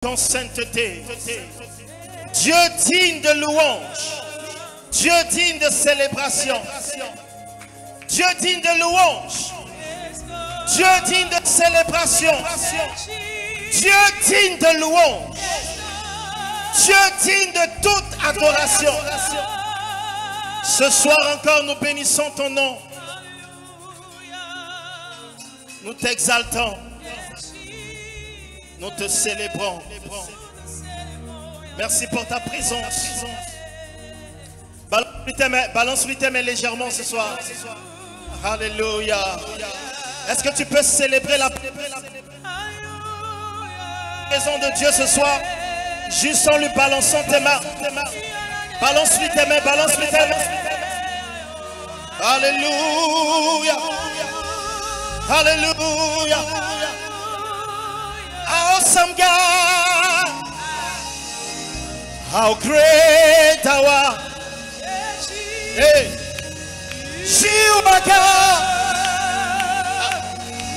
ton sainteté. Dieu digne de louange. Dieu digne de célébration. Dieu digne de louange. Dieu digne de célébration. Dieu digne de louange. Dieu digne de toute adoration. Ce soir encore, nous bénissons ton nom. Nous t'exaltons. Nous te célébrons. Merci pour ta présence. Balance-lui tes mains légèrement ce soir. Alléluia. Est-ce que tu peux célébrer la présence de Dieu ce soir? Juste en lui balançant tes mains. Balance-lui tes mains, balance-lui tes mains. Alléluia. Alléluia. Awesome God. How great thou art. Hey. You are God.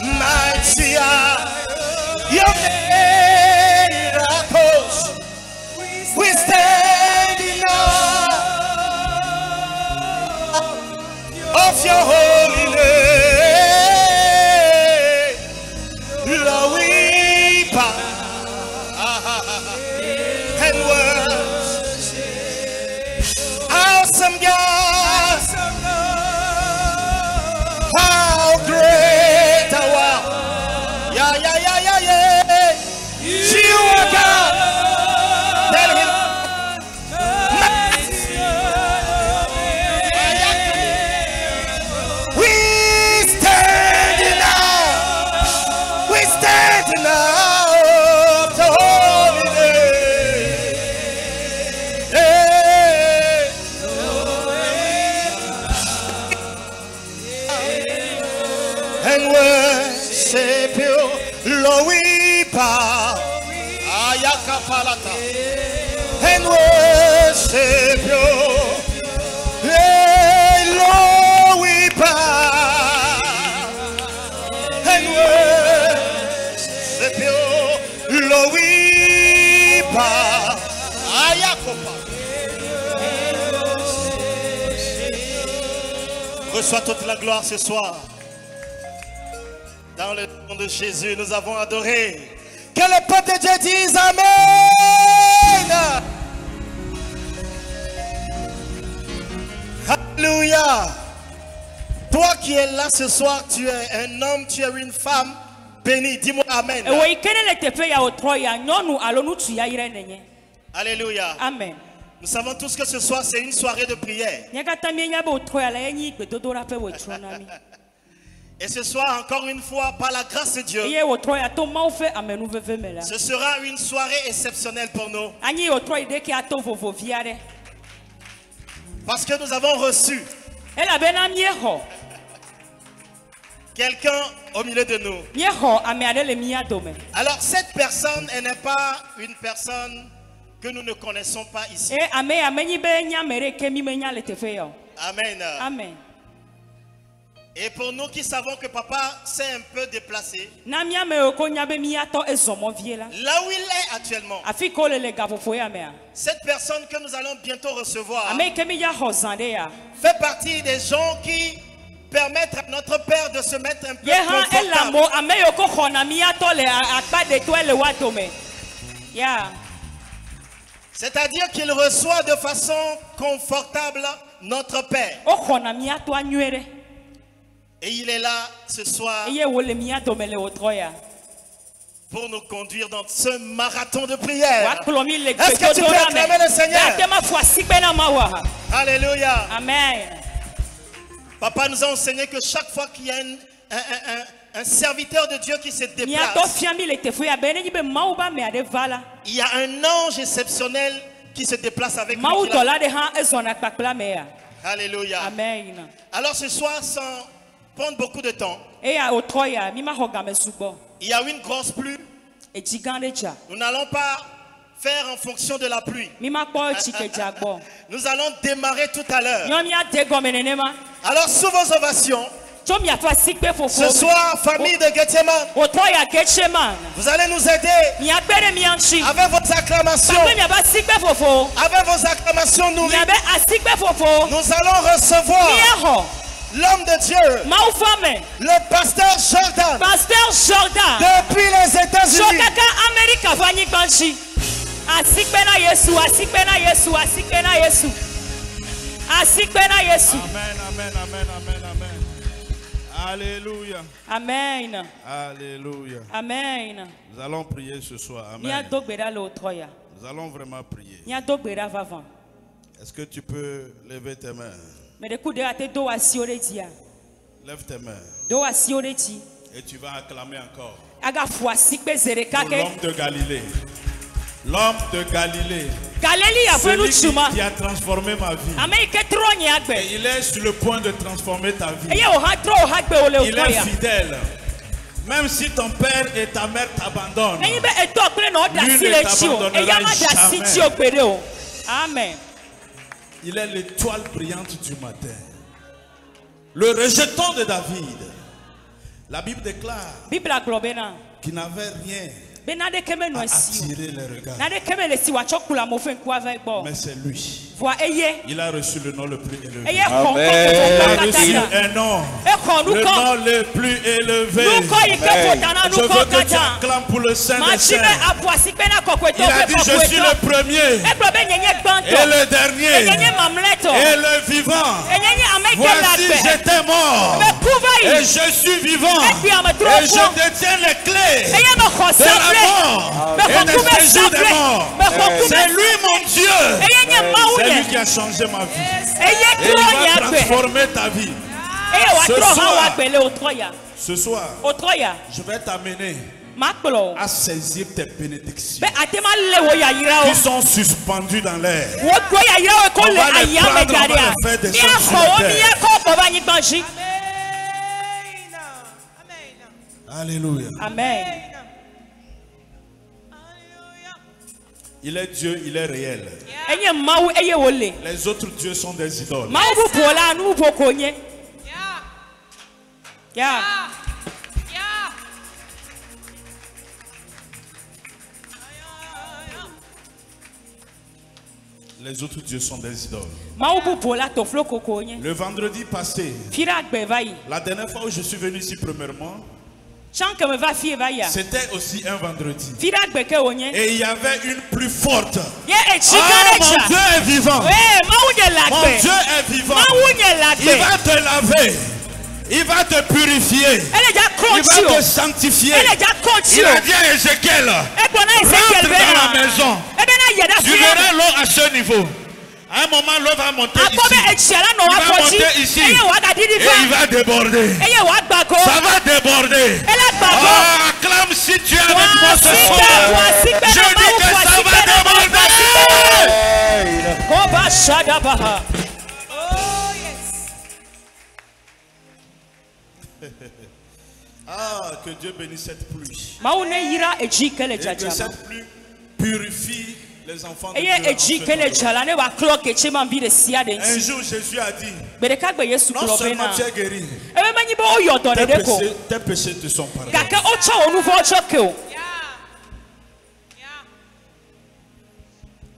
Mighty are your miracles. We stand in awe of your holy name. Lord, we bow and worship. Awesome God, how great thou art. Yeah, yeah, yeah, yeah, yeah. You are God. Tell him. We stand in awe. We stand in awe of the holy name. Hey. And worship you, Lord, we bow. Ayakapalata. And worship you, hey, Lord, we bow. And worship you, Lord, we bow. Ayakopa. Reçois toute la gloire ce soir. Dans le nom de Jésus, nous avons adoré. Que le peuple de Dieu dise Amen. Alléluia. Toi qui es là ce soir, tu es un homme, tu es une femme bénie. Dis-moi Amen. Alléluia. Amen. Nous savons tous que ce soir, c'est une soirée de prière. Et ce soir, encore une fois, par la grâce de Dieu, ce sera une soirée exceptionnelle pour nous. Parce que nous avons reçu quelqu'un au milieu de nous. Alors cette personne, elle n'est pas une personne que nous ne connaissons pas ici. Amen. Amen. Et pour nous qui savons que papa s'est un peu déplacé, là où il est actuellement, cette personne que nous allons bientôt recevoir fait partie des gens qui permettent à notre Père de se mettre un peu confortable. C'est-à-dire qu'il reçoit de façon confortable notre Père. Et il est là ce soir pour nous conduire dans ce marathon de prière. Est-ce que tu peux acclamer le Seigneur? Alléluia. Amen. Papa nous a enseigné que chaque fois qu'il y a un serviteur de Dieu qui se déplace, il y a un ange exceptionnel qui se déplace avec lui. Alléluia. Amen. Alors ce soir, sans prendre beaucoup de temps, il y a une grosse pluie. Nous n'allons pas faire en fonction de la pluie. Nous allons démarrer tout à l'heure. Alors sous vos ovations, Ce soir, famille de Getcheman, vous allez nous aider avec vos acclamations. Avec vos acclamations, nous allons recevoir l'homme de Dieu, le pasteur Jordan, depuis les États-Unis. Alléluia. Amen. Alléluia. Amen. Nous allons prier ce soir. Amen. Nous allons vraiment prier. Est-ce que tu peux lever tes mains? Lève tes mains. Et tu vas acclamer encore. Pour l'homme de Galilée. L'homme de Galilée. Celui qui a transformé ma vie. Et il est sur le point de transformer ta vie. Il est fidèle. Même si ton père et ta mère t'abandonnent, lui ne t'abandonnera jamais. Amen. Il est l'étoile brillante du matin. Le rejeton de David. La Bible déclare qu'il n'avait rien à attirer les regards. Mais c'est lui. Il a reçu le nom le plus élevé. Il a reçu un nom. Le nom le plus élevé. Je veux que tu acclames pour le Saint des Saints. Il a dit, je suis le premier et le dernier et le vivant. Voici, j'étais mort et je suis vivant. Et je détiens les clés de la mort et des séjours des morts. C'est lui mon Dieu. C'est lui qui a changé ma vie. Et il va transformer ta vie. Ce soir, je vais t'amener à saisir tes bénédictions qui sont suspendues dans l'air. On va les prendre, on va les faire des choses sur la terre. Alléluia. Amen. Il est Dieu, il est réel. Les autres dieux sont des idoles. Les autres dieux sont des idoles. Le vendredi passé, la dernière fois où je suis venu ici premièrement, c'était aussi un vendredi. Et il y avait une plus forte. Ah, mon Dieu est vivant. Mon Dieu est vivant. Il va te laver. Il va te purifier. Il va te sanctifier. Il a dit à Ézéchiel, rentre dans la maison. Tu verras l'eau à ce niveau. À un moment, l'eau va monter ici. Il va monter ici. Et il va déborder. Ça va déborder. Oh, acclame si tu es avec moi ce soir. Je dis que ça va déborder. Ah, que Dieu bénisse cette pluie. Et que cette pluie purifie les enfants de Dieu. Un jour, Jésus a dit, non seulement tu es guéri, tes péchés te sont pardonnés.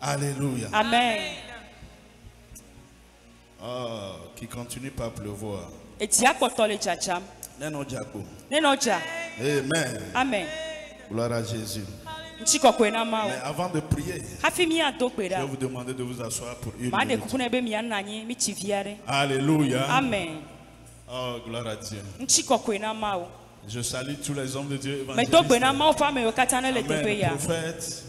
Alléluia. Amen. Oh, qui continue par pleuvoir. Amen. Amen. Gloire à Jésus. Mais avant de prier, je vais vous demander de vous asseoir pour une minute. Alléluia. Amen. Oh, gloire à Dieu. Je salue tous les hommes de Dieu évangélistes. Amen. Prophètes.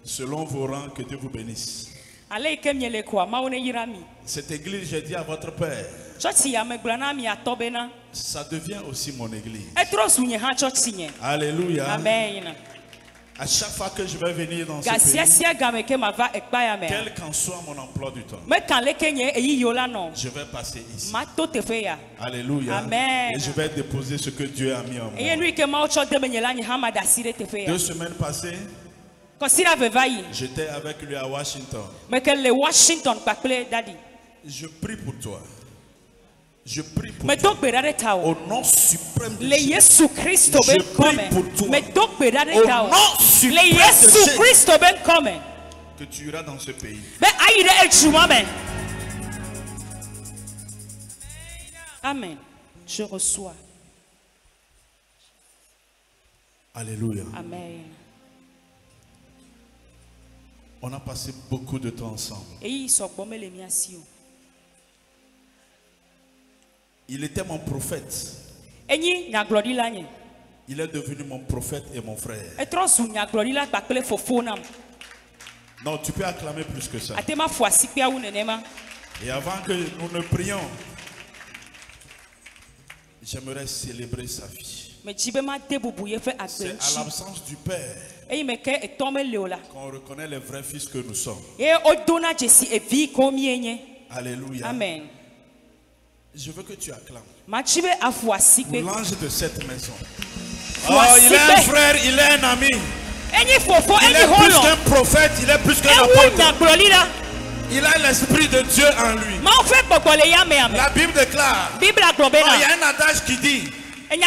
Selon vos rangs, que Dieu vous bénisse. Cette église, j'ai dit à votre père, ça devient aussi mon église. Alléluia. Amen. À chaque fois que je vais venir dans ce pays, quel qu'en soit mon emploi du temps, je vais passer ici. Alléluia. Amen. Et je vais déposer ce que Dieu a mis en moi. 2 semaines passées, j'étais avec lui à Washington. Je prie pour toi. Je prie pour toi. Au nom suprême de Jésus. Je prie pour toi. Au nom suprême de Jésus. Que tu iras dans ce pays. Amen. Je reçois. Alléluia. Amen. On a passé beaucoup de temps ensemble. Il était mon prophète. Il est devenu mon prophète et mon frère. Non, tu peux acclamer plus que ça. Et avant que nous ne prions, j'aimerais célébrer sa vie. C'est à l'absence du Père qu'on reconnaît les vrais fils que nous sommes. Alléluia. Amen. Je veux que tu acclames pour l'ange de cette maison. Oh, il est un frère, il est un ami. Il est plus qu'un prophète, il est plus qu'un apôtre. Il a l'esprit de Dieu en lui. La Bible déclare, il y a un adage qui dit, les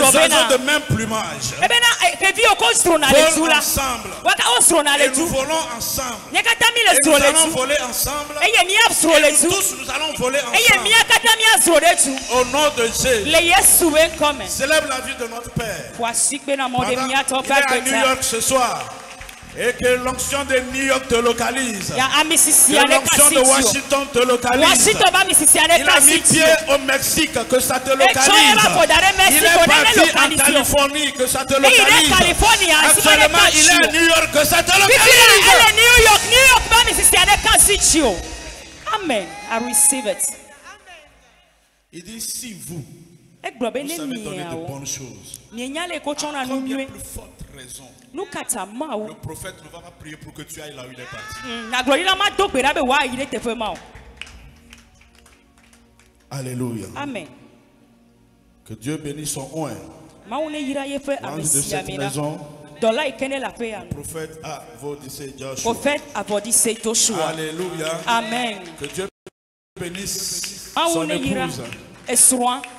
oiseaux de même plumage volent ensemble. Et nous volons ensemble. Et nous allons voler ensemble. Et nous tous, nous allons voler ensemble. Au nom de Jésus. Célèbre la vie de notre Père. Il est à New York ce soir. Et que l'onction de New York te localise. Que l'onction de Washington te localise. Il a mis pied au Mexique, que ça te localise. Il est parti en Californie, que ça te localise. Actuellement, il est à New York, que ça te localise. Amen. I receive it. Il dit, si vous savez donner de bonnes choses, à combien plus forte raison le prophète ne va pas prier pour que tu ailles là où il est parti. Alléluia. Amen. Que Dieu bénisse son oint. L'ange de cette maison. Le prophète Avodissé Joshua. Alléluia. Amen. Que Dieu bénisse son épouse.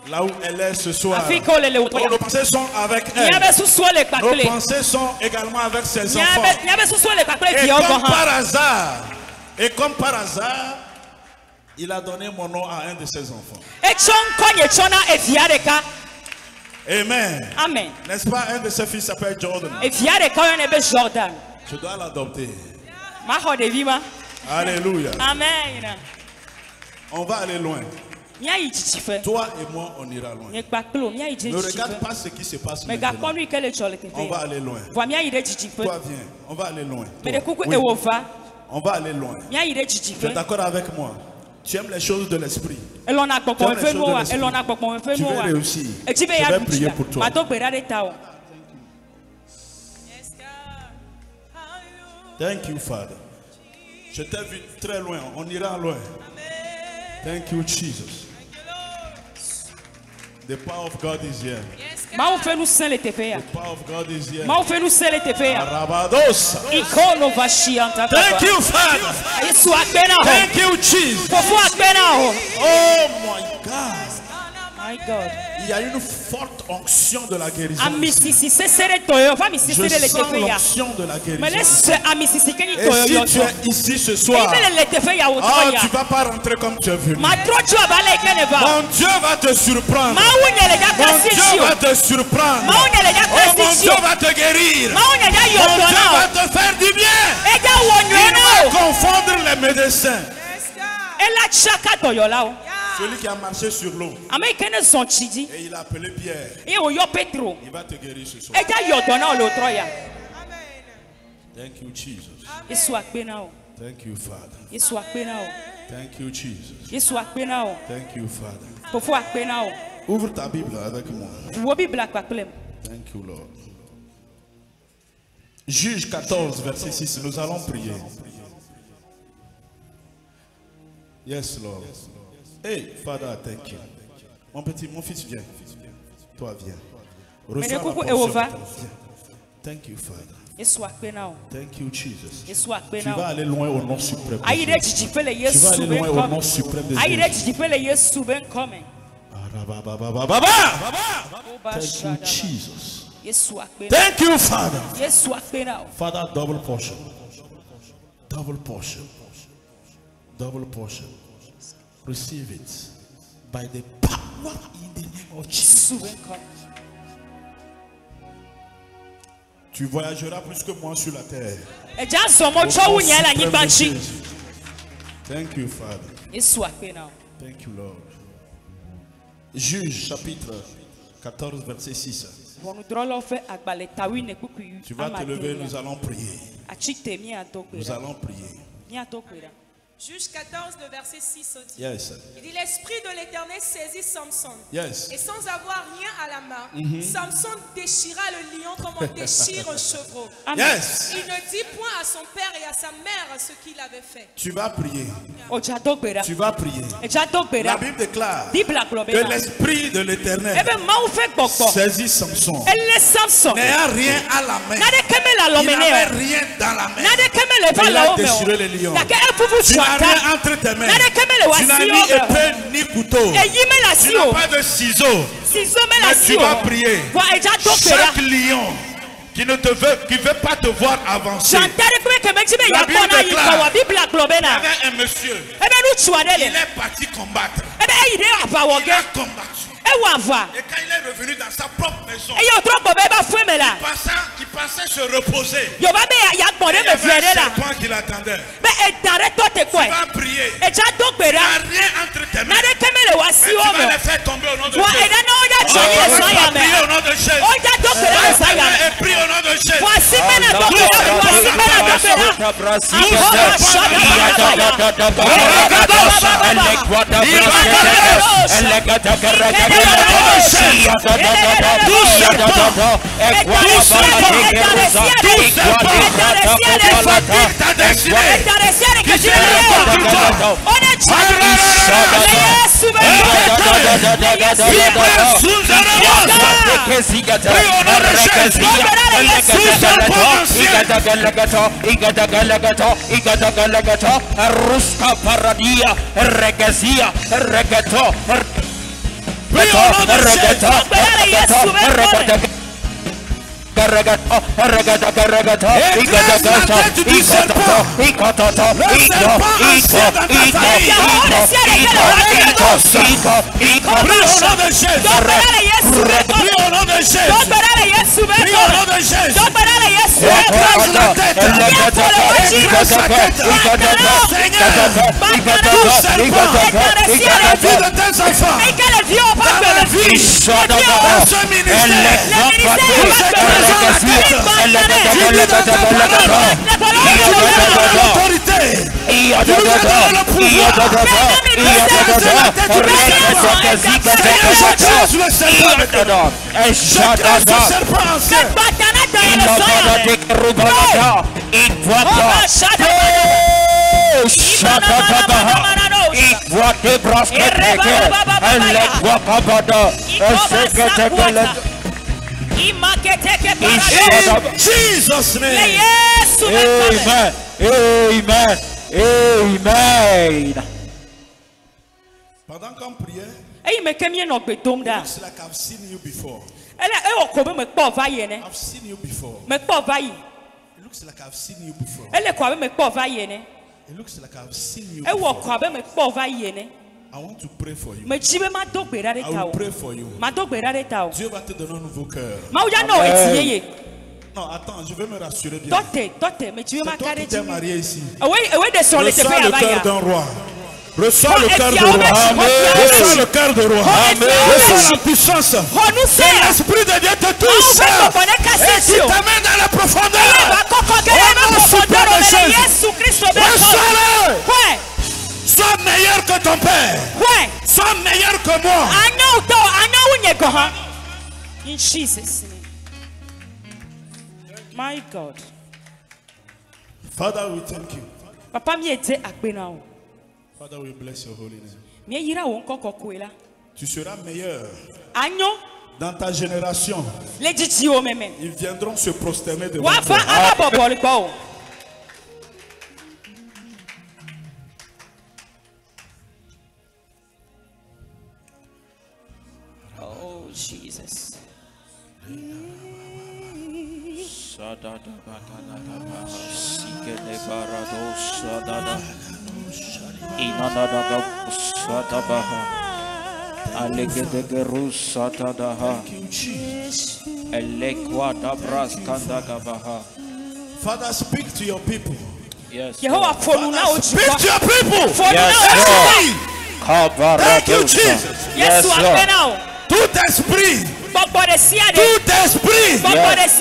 Là où elle est ce soir. Nos pensées sont avec elle. Nos pensées sont également avec ses enfants. Et comme par hasard, il a donné mon nom à un de ses enfants. Amen. Amen. N'est-ce pas, un de ses fils s'appelle Jordan. Je dois l'adopter. Alléluia. Amen. On va aller loin. Toi et moi, on ira loin. Ne regarde pas ce qui se passe maintenant. On va aller loin. Toi, viens. On va aller loin. Oui. On va aller loin. Tu es d'accord avec moi? Tu aimes les choses de l'esprit. Tu veux réussir. Je vais prier pour toi. Thank you, Father. Je t'ai vu très loin. On ira loin. Thank you, Jesus. The power of God is here. The power of God is here. Arabados. Thank you, Father. Thank you, Jesus. Oh my God. My God. Il y a une forte onction de la guérison. Je sens l'onction de la guérison. Et si tu es ici ce soir, tu ne vas pas rentrer comme tu es venu. Mon Dieu va te surprendre. Mon Dieu va te surprendre. Oh, mon Dieu va te guérir. Mon Dieu va te faire du bien. Il va confondre les médecins. Celui qui a marché sur l'eau. Et il a appelé Pierre. Il va te guérir ce soir. Thank you, Jesus. Thank you, Father. Thank you, Jesus. Thank you, Father. Ouvre ta Bible avec moi. Thank you, Lord. Juge 14, verset 6. Nous allons prier. Yes, Lord. Hey, Father, thank you. Mon fils, viens. Toi, viens. Reçois la portion. Thank you, Father. Thank you, Jesus. Tu vas aller loin au nom suprême de Jésus. Tu vas aller loin au nom suprême de Jésus. Thank you, Jesus. Thank you, Father. Father, double portion. Double portion. Double portion. Receive it by the power in the name of Jesus. Tu voyageras plus que moi sur la terre. Thank you, Father. Thank you, Lord. Juge chapitre 14, verset 6. Tu vas te lever, nous allons prier. Nous allons prier. Juge 14, le verset 6 dit. Yes. Il dit l'esprit de l'Éternel saisit Samson. Yes. Et sans avoir rien à la main, Samson déchira le lion comme on déchire un chevreau. Yes. Il ne dit point à son père et à sa mère ce qu'il avait fait. Tu vas prier. Tu vas prier. La Bible déclare que l'esprit de l'Éternel saisit Samson. N'ayant rien à la main. Il n'avait rien dans la main. Il a déchiré le lion. Tu n'as rien entre tes mains. Tu n'as ni épée ni couteau. Tu n'as pas de ciseaux. Mais tu vas prier. Chaque lion qui ne veut pas te voir avancer. La Bible déclare qu'il y avait un monsieur. Il est parti combattre. Il a combattu. Et quand il est revenu dans sa propre maison, il pensait se reposer. Il y avait un serpent qui l'attendait. Tu vas prier. Il n'y a rien entre tes mains. Mais tu vas les faire tomber au nom de Jésus. Tu vas prier au nom de Jésus. Et prie au nom de Jésus. In Jesus' name. Amen. Amen. Amen. Pendant qu'on priait, it's like I've seen you before. I've seen you before. It looks like I've seen you before. It looks like I've seen you before. I want to pray for you. I will pray for you. Dieu va te donner un nouveau cœur. Non, attends, je vais me rassurer bien. C'est toi qui t'es marié ici. Reçois le cœur d'un roi. Reçois le cœur de roi. Reçois le cœur de roi. Reçois la puissance. Que l'Esprit de Dieu te touche. Et qui t'amène dans la profondeur. Au nom suprême de Jésus. Reçois-le. Sois meilleur que ton père. Sois meilleur que moi. In Jesus' name. My God. Father, we thank you. Papa mi ete akpena o. Father, we bless your holy name. Tu seras meilleur Dans ta génération, ils viendront se prosterner devant toi. Oh, Jesus. Father, speak to your people. Yes. Father, speak to your people. Yes, Thank you, Jesus. Yes, Lord. Tout esprit,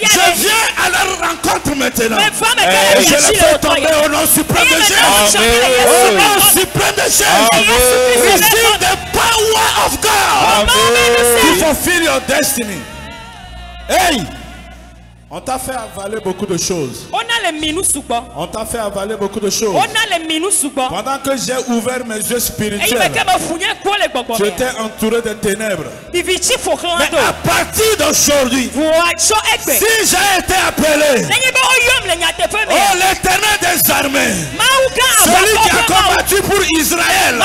je viens à leur rencontre maintenant. Et je les fais tomber au nom suprême de Jésus. Au nom suprême de Jésus. Receive the power of God to fulfill your destiny. Hey! On t'a fait avaler beaucoup de choses. On t'a fait avaler beaucoup de choses. Pendant que j'ai ouvert mes yeux spirituels, j'étais entouré de ténèbres. Mais à partir d'aujourd'hui, si j'ai été appelé, oh l'Éternel des armées, celui qui a combattu pour Israël,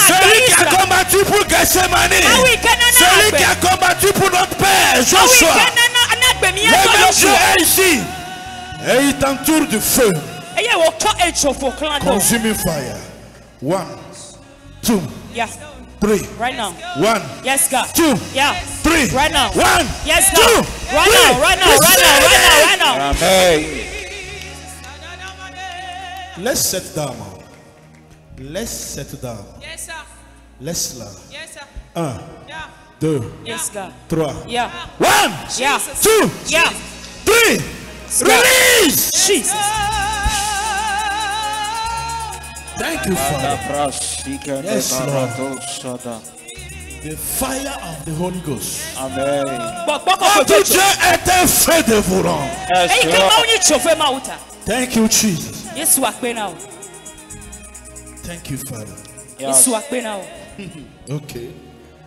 celui qui a combattu pour Gethsemane, celui qui a combattu pour notre Père Joshua, le même Dieu est ici et il t'entoure du feu. Consuming fire. 1, 2, 3. Right now. 1, yes, God. 2, 3. Right now. 1, yes, 2, God. Right now. Right now. Right now. Right now. Right now. Amen. Laisse cette dame. Laisse cette dame. Yes, sir. Laisse-la. Yes, sir. 1, 2, Yes, God. 3. Yeah. 1, Yeah. 2, Yeah. 3. Release. Jesus. Thank you, Father. Yes, Lord. The fire of the Holy Ghost. Amen. Oh, Dieu est un feu dévorant. Thank you, Jesus. Thank you, Father. Okay.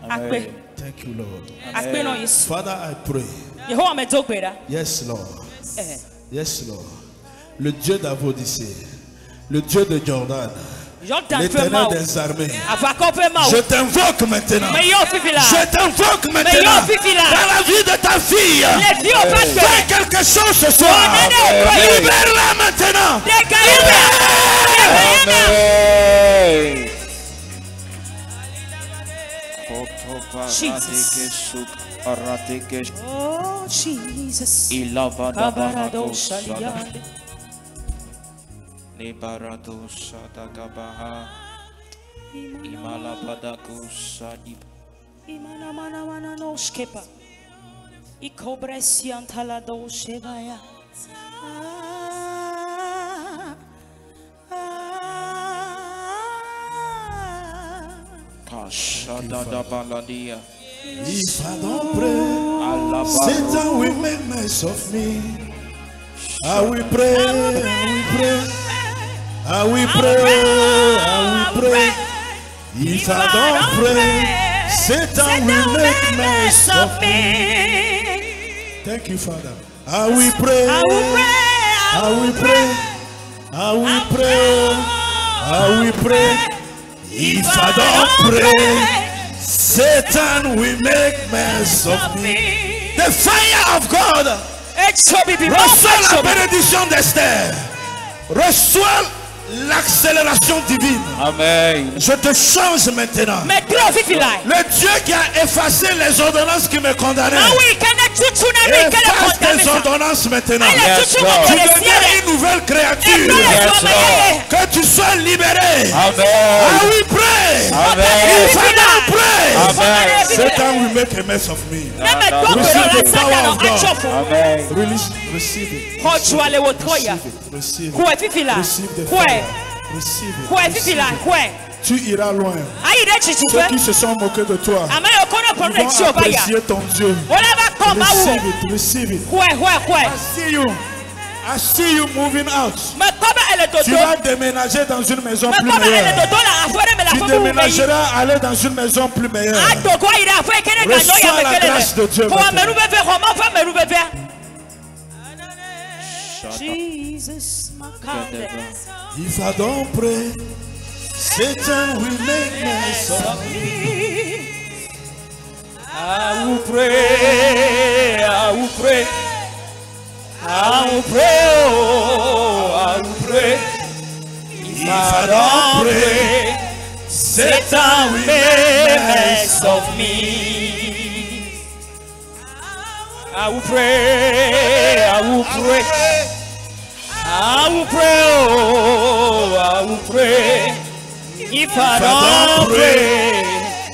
Amen. Thank you, Lord. Amen. Father, I pray. Yes, Lord. Yes, Lord. Le Dieu d'Avodicée, le Dieu de Jordan, l'Éternel des armées, je t'invoque maintenant. Je t'invoque maintenant dans la vie de ta fille. Fais quelque chose ce soir. Libère-la maintenant. Jesus. Oh, Jesus. If I don't pray, Satan will make mess of me. I will pray, I will pray, I will pray, I will pray. If I don't pray, Satan will make mess of me. Thank you, Father. I will pray, I will pray, I will pray, I will pray. If I don't pray, Satan will make mess of me. The fire of God. Reçois la bénédiction d'Esther. Reçois l'accélération divine. Amen. Je te change maintenant. Le Dieu qui a effacé les ordonnances qui me condamnaient. Efface tes ordonnances maintenant. Yes, tu deviens une nouvelle créature. Yes, que tu sois libéré. Amen. I will pray. Amen. If I don't pray, Amen. Satan will make a mess of me. Receive the power of God. Amen. Receive it. Receive it. Receive the fire. Receive it. Tu iras loin. Ceux qui se sont moqués de toi vont apprécier ton Dieu. Receive it. Receive it. I see you. I I see you moving out. Tu vas déménager dans une maison plus meilleure. Tu déménageras aller dans une maison plus meilleure. Reçois la grâce de Dieu. Jesus, if I don't pray, Satan will make mess of me. I will pray, I will pray, I will pray, oh, I will pray. If I don't pray, Satan will make mess of me. I will pray, I will pray, I will pray, oh, I will pray. If I don't pray,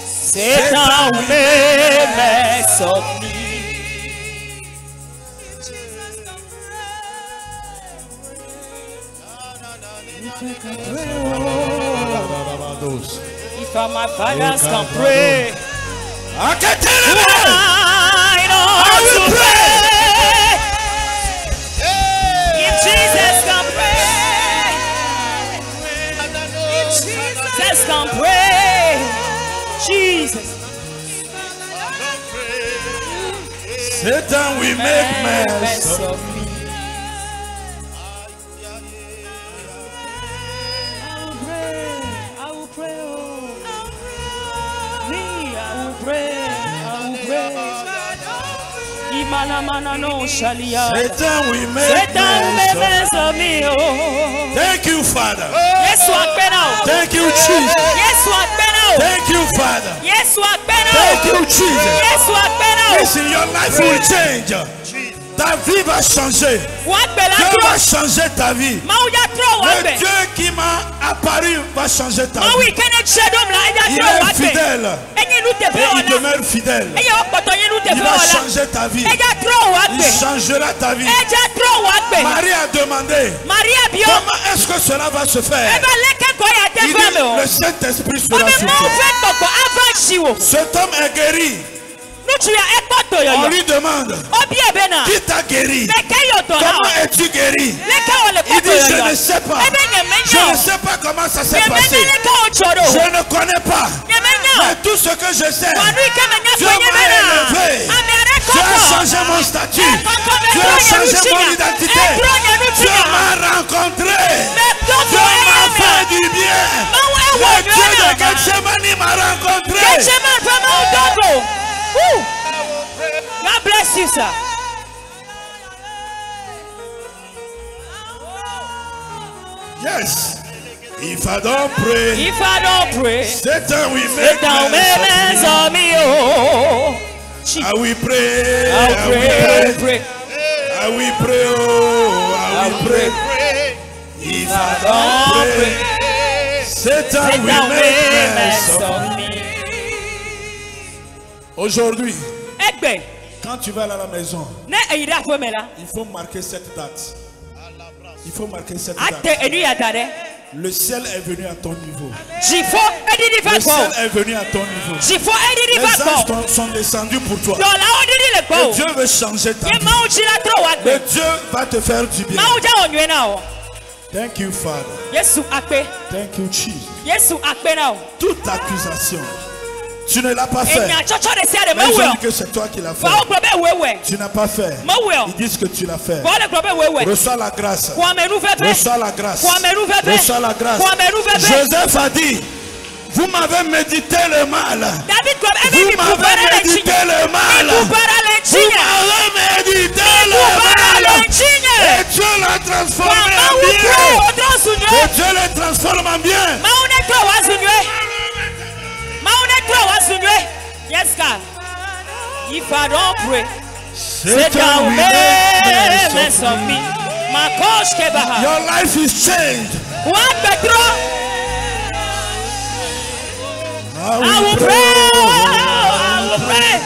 Satan will make mess of me. If my fathers can pray, I can tell them I will pray. If Jesus can pray, if Jesus can pray, Jesus. Satan will make mess of me. I will pray, oh. Me, I will pray, I will pray. Satan will make mess of me. Thank you, Father. Thank you, Jesus. Thank you, Father. Thank you, Jesus. Listen, your life will change. Ta vie va changer. Dieu va changer ta vie. Le Dieu qui m'a apparu va changer ta vie. Il est fidèle. Et il demeure fidèle. Il va changer ta vie. Il changera ta vie. Marie a demandé comment est-ce que cela va se faire. Il dit le Saint-Esprit sera sur toi. Cet homme est guéri. On lui demande qui t'a guéri? Comment es-tu guéri? Il dit je ne sais pas. Je ne sais pas comment ça s'est passé. Je ne connais pas. Mais tout ce que je sais, Dieu m'a élevé. Dieu a changé mon statut. Dieu a changé mon identité. Dieu m'a rencontré. Dieu m'a fait du bien. Le Dieu de Gethsemane m'a rencontré. God bless you, sir. Yes. If I don't pray, Satan will make mess of me. Oh. I will pray. I will pray. I will pray. Oh, I will pray. If I don't pray, Satan will make mess of me. Aujourd'hui, quand tu vas aller à la maison, il faut marquer cette date. Il faut marquer cette date. Le ciel est venu à ton niveau. Le ciel est venu à ton niveau. Les anges sont descendus pour toi. Et Dieu veut changer ta vie. Et Dieu va te faire du bien. Thank you, Father. Thank you, Jesus. Toute accusation, tu ne l'as pas fait. Mais je dis que c'est toi qui l'as fait. Tu n'as pas fait. Ils disent que tu l'as fait. Reçois la grâce. Reçois la grâce. Reçois la grâce. Joseph a dit, vous m'avez médité le mal. Vous m'avez médité le mal. Vous m'avez médité le mal. Et Dieu l'a transformé en bien. Et Dieu le transforme en bien. Yes, God. If I don't pray, Satan will make mess of me. Your life is changed. I will pray. I will pray.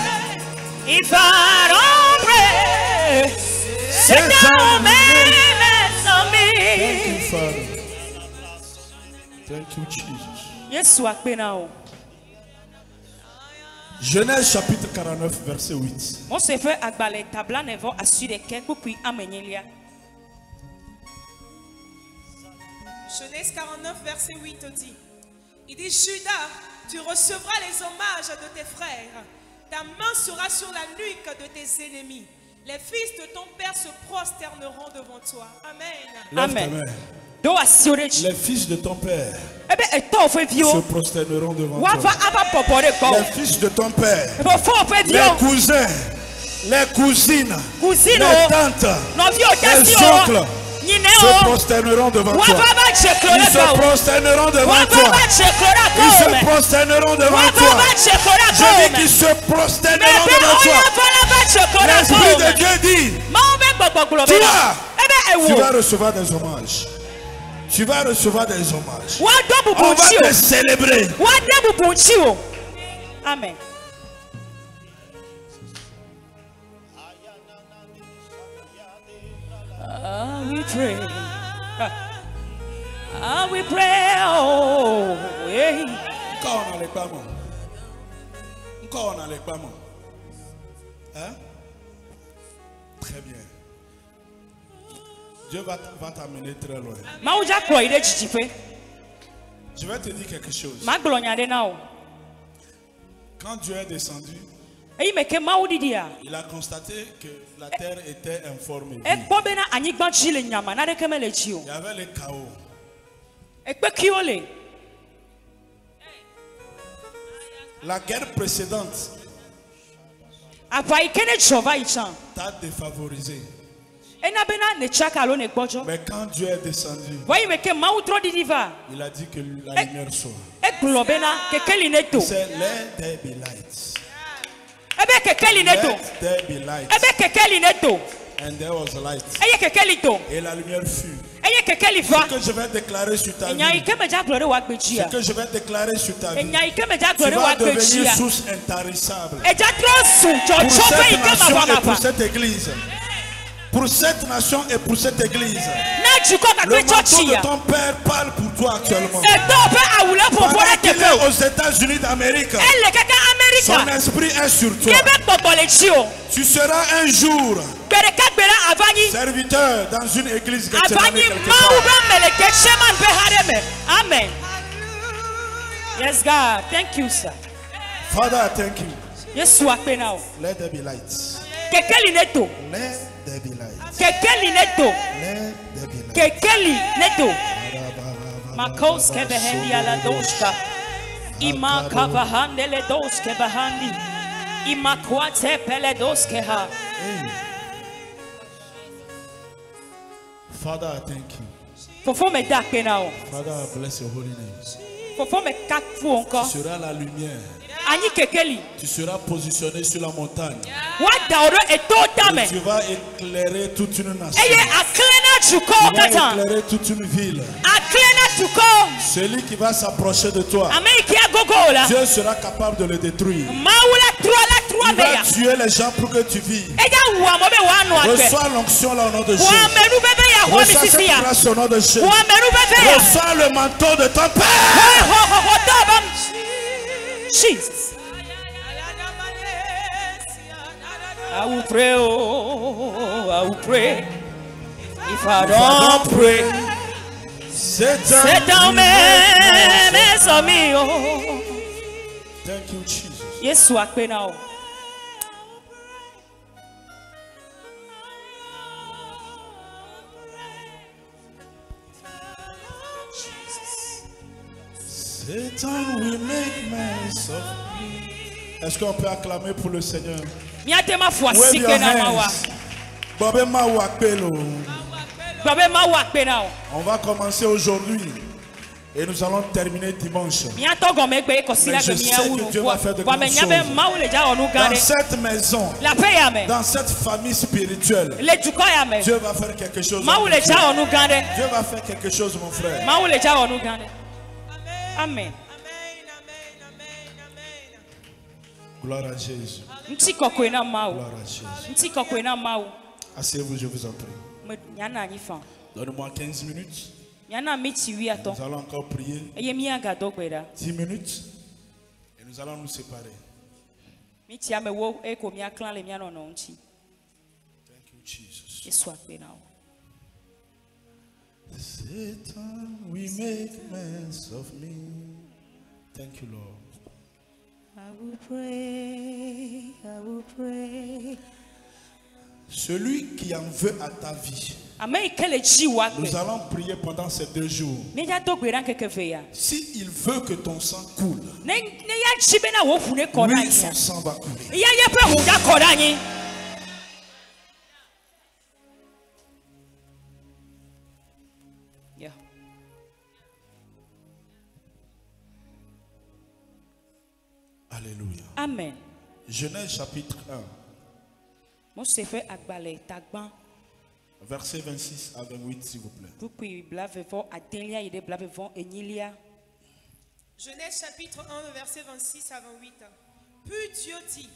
If I don't pray, Satan will make mess of me. Thank you, Father. Thank you, Jesus. Yes, what be now? Genèse chapitre 49 verset 8. Genèse 49, verset 8 dit. Il dit, Judas, tu recevras les hommages de tes frères. Ta main sera sur la nuque de tes ennemis. Les fils de ton père se prosterneront devant toi. Amen. Amen. Les fils de ton père se prosterneront devant toi. Les fils de ton père, les cousins, les cousines, les tantes, les oncles se prosterneront devant toi. Ils se prosterneront devant toi. Ils se prosterneront devant toi. Je dis qu'ils se prosterneront devant toi. L'Esprit de Dieu dit, tu vas recevoir des hommages. Tu vas recevoir des hommages. On va te célébrer. Amen. We pray. We pray. Oh, yeah. Encore on n'allait pas mon. Encore on n'allait pas mon. Hein? Très bien. Dieu va t'amener très loin. Je vais te dire quelque chose. Quand Dieu est descendu, il a constaté que la terre était informée. Il y avait le chaos. La guerre précédente t'a défavorisé. Mais quand Dieu est descendu, il a dit que la lumière soit. C'est let there be light. Let there be light. And there was light. Et la lumière fut. Ce que je vais déclarer sur ta vie, ce que je vais déclarer sur ta vie, tu vas devenir source intarissable pour cette nation et pour cette église. Pour cette nation et pour cette église. Le manteau de ton père parle pour toi actuellement. Pendant qu'il est aux États-Unis d'Amérique, son esprit est sur toi. Tu seras un jour serviteur dans une église quelque part. Amen. Yes, God. Thank you, sir. Father, I thank you. Yes, what now? Let there be lights. Let there be lights. Let there be lights. Makoske behendi ala doshka. Ima kavahande le doske bahandi. Ima kwate pele doske ha. Father, I thank you. Father, I bless your holy name. Tu seras la lumière. Tu seras positionné sur la montagne. Et tu vas éclairer toute une nation. Tu vas éclairer toute une ville. Celui qui va s'approcher de toi, Dieu sera capable de le détruire. Il va tuer les gens pour que tu vives. Reçois l'onction là au nom de Jésus. Reçois cette grâce au nom de Jésus. Reçois le manteau de ton Père. Jesus. I will pray, oh, I will pray. If I don't pray, Satan may mess on me. Oh. Thank you, Jesus. Yes, what pray now? Satan will make mess of me. Est-ce qu'on peut acclamer pour le Seigneur? Wave your hands. On va commencer aujourd'hui et nous allons terminer dimanche. Mais je sais que Dieu va faire de grandes choses. Dans cette maison, dans cette famille spirituelle, Dieu va faire quelque chose. Dieu va faire quelque chose, mon frère. Amen. Gloire à Jésus. Gloire à Jésus. Asseyez-vous, je vous en prie. Donne-moi 15 minutes. Nous allons encore prier 10 minutes et nous allons nous séparer. Thank you, Jesus. Satan, we make mess of me. Thank you, Lord. I will pray, I will pray. Celui qui en veut à ta vie, nous allons prier pendant ces 2 jours. Si il veut que ton sang coule, lui, son sang va couler. Alléluia. Amen. Genèse chapitre 1. Verset 26 à 28, s'il vous plaît. Genèse chapitre 1, verset 26 à 28. Puis Dieu dit,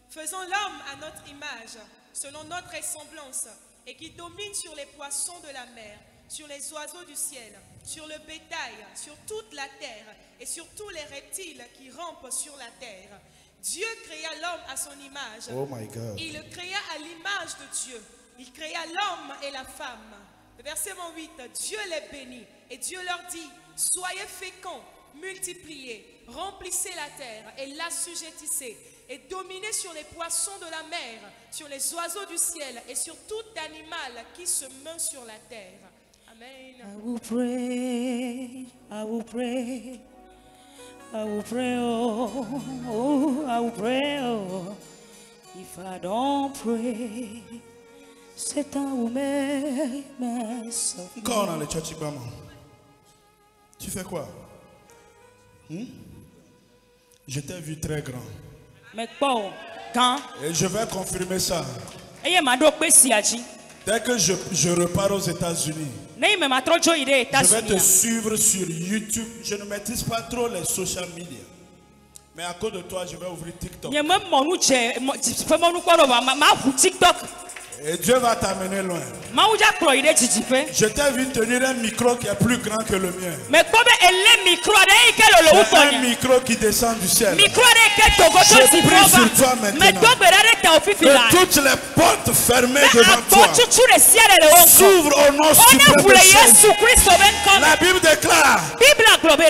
faisons l'homme à notre image, selon notre ressemblance, et qui domine sur les poissons de la mer, sur les oiseaux du ciel, sur le bétail, sur toute la terre, et sur tous les reptiles qui rampent sur la terre. Dieu créa l'homme à son image. Oh my God. Il le créa à l'image de Dieu. Il créa l'homme et la femme. Verset 28, Dieu les bénit et Dieu leur dit, soyez féconds, multipliez, remplissez la terre et l'assujettissez et dominez sur les poissons de la mer, sur les oiseaux du ciel et sur tout animal qui se meut sur la terre. Amen. I will pray, I will pray. I will pray, oh, I will pray, oh. If I don't pray, Satan will make mess of me. Quand on a le Tchachibama, tu fais quoi? Je t'ai vu très grand. Mais bon, quand? Et je vais confirmer ça. Dès que je repars aux États-Unis, je vais te suivre sur YouTube. Je ne maîtrise pas trop les social media. Mais à cause de toi, je vais ouvrir TikTok. Et Dieu va t'amener loin. Je t'ai vu tenir un micro qui est plus grand que le mien. C'est un micro qui descend du ciel. Je prie sur toi maintenant. Que toutes les portes fermées devant toi s'ouvrent au nom suprême de Jésus. La Bible déclare,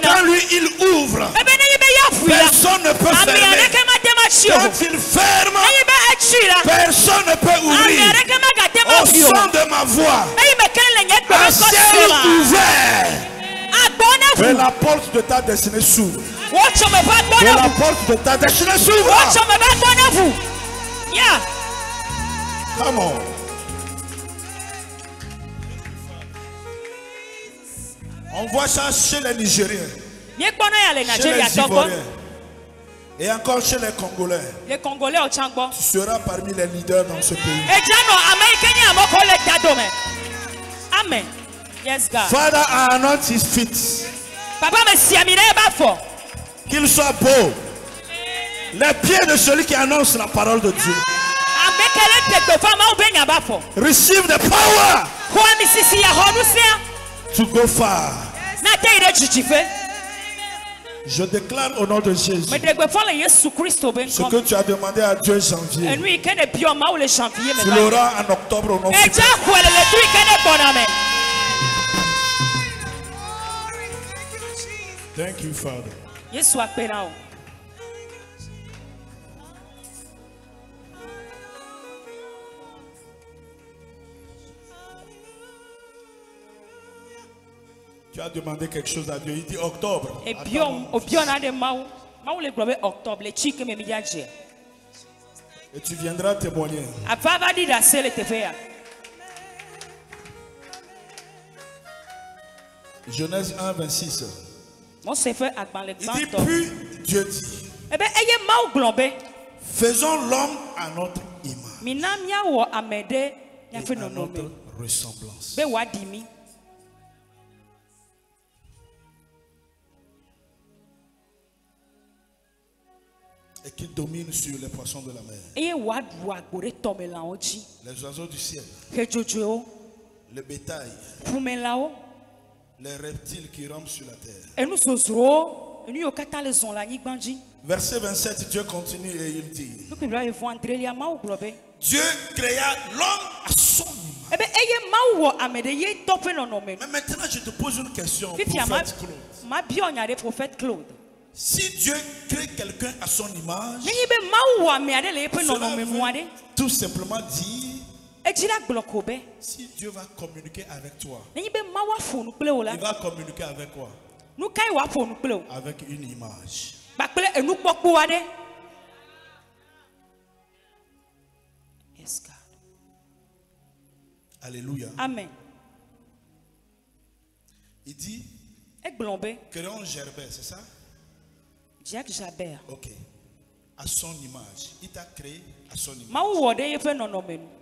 quand lui il ouvre, personne ne peut fermer. Quand il ferme, personne ne peut ouvrir. Au son de ma voix, un ciel ouvert, que la porte de ta destinée s'ouvre. Que la porte de ta destinée s'ouvre. Come on. On voit ça chez les Nigériens, chez les Ivoiriens et encore chez les Congolais. Tu seras parmi les leaders dans ce pays. Amen. Yes, God. Father, I anoint his feet. Qu'il soit beau. Les pieds de celui qui annonce la parole de Dieu. Receive the power to go far. Je déclare au nom de Jésus ce que tu as demandé à Dieu en janvier. Tu l'auras en octobre au nom de Jésus. Thank you, Father. Tu as demandé quelque chose à Dieu. Il dit octobre. Et tu viendras témoigner. Genèse 1, 26. Il dit, puis Dieu dit, faisons l'homme à notre image et à notre ressemblance. Et qui domine sur les poissons de la mer, les oiseaux du ciel, le bétail, les reptiles qui rampent sur la terre. Verset 27, Dieu continue et il dit, Dieu créa l'homme à son Mais maintenant, je te pose une question, prophète Claude. Si Dieu crée quelqu'un à son image, cela veut tout simplement dire, si Dieu va communiquer avec toi, il va communiquer avec quoi? Avec une image. Yes, God. Alléluia. Amen. Il dit, créons Gerbert, c'est ça? Jacques Jabert. Ok. À son image. Il t'a créé à son image.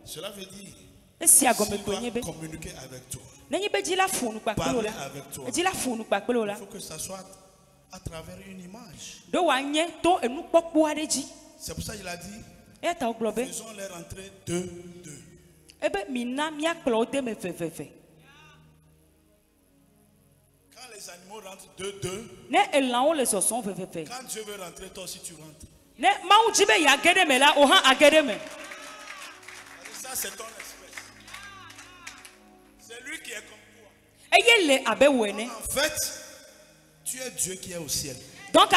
Cela veut dire, s'il doit communiquer avec toi, parler avec toi, il faut que ça soit à travers une image. C'est pour ça qu'il a dit, faisons-les rentrer deux. Quand les animaux rentrent deux, quand Dieu veut rentrer, toi aussi tu rentres. Ça c'est ton espèce. C'est lui qui est comme toi. En fait, tu es Dieu qui est au ciel. Donc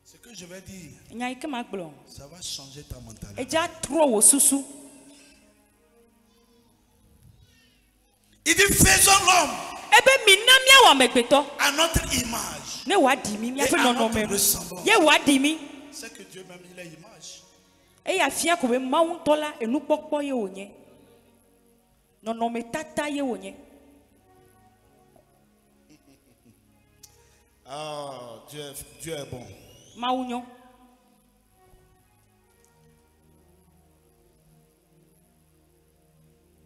ce que je vais dire, ça va changer ta mentalité. Il dit faisons l'homme à notre image et à notre ressemblance. C'est que Dieu même il a image. Ah, Dieu est bon.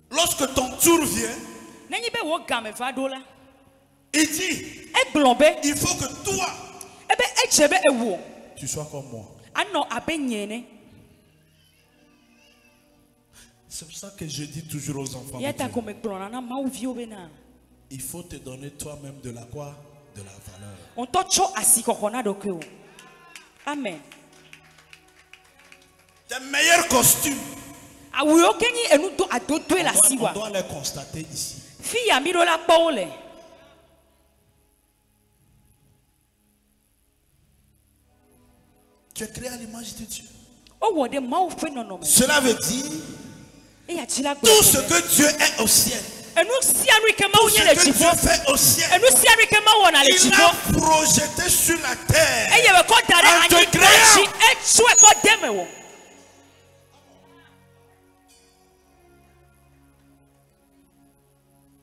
Lorsque ton tour vient, il dit, il faut que toi, tu sois comme moi. C'est pour ça que je dis toujours aux enfants de Dieu, il faut te donner toi-même de la quoi? De la valeur. Amen. Tes meilleurs costumes, on doit les constater ici. Tu es créé à l'image de Dieu. Cela veut dire tout ce que Dieu est au ciel, tout ce que Dieu fait au ciel, il a projeté sur la terre en te créant.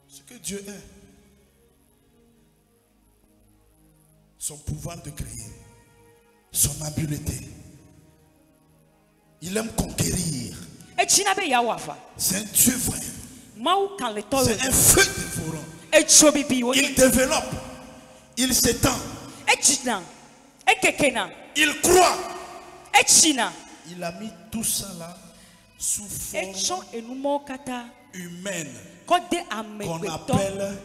Ce que Dieu est, son pouvoir de créer, son habileté, il aime conquérir. C'est un Dieu vrai. C'est un feu dévorant. Il développe. Il s'étend. Il croit. Il a mis tout ça là sous forme humaine qu'on appelle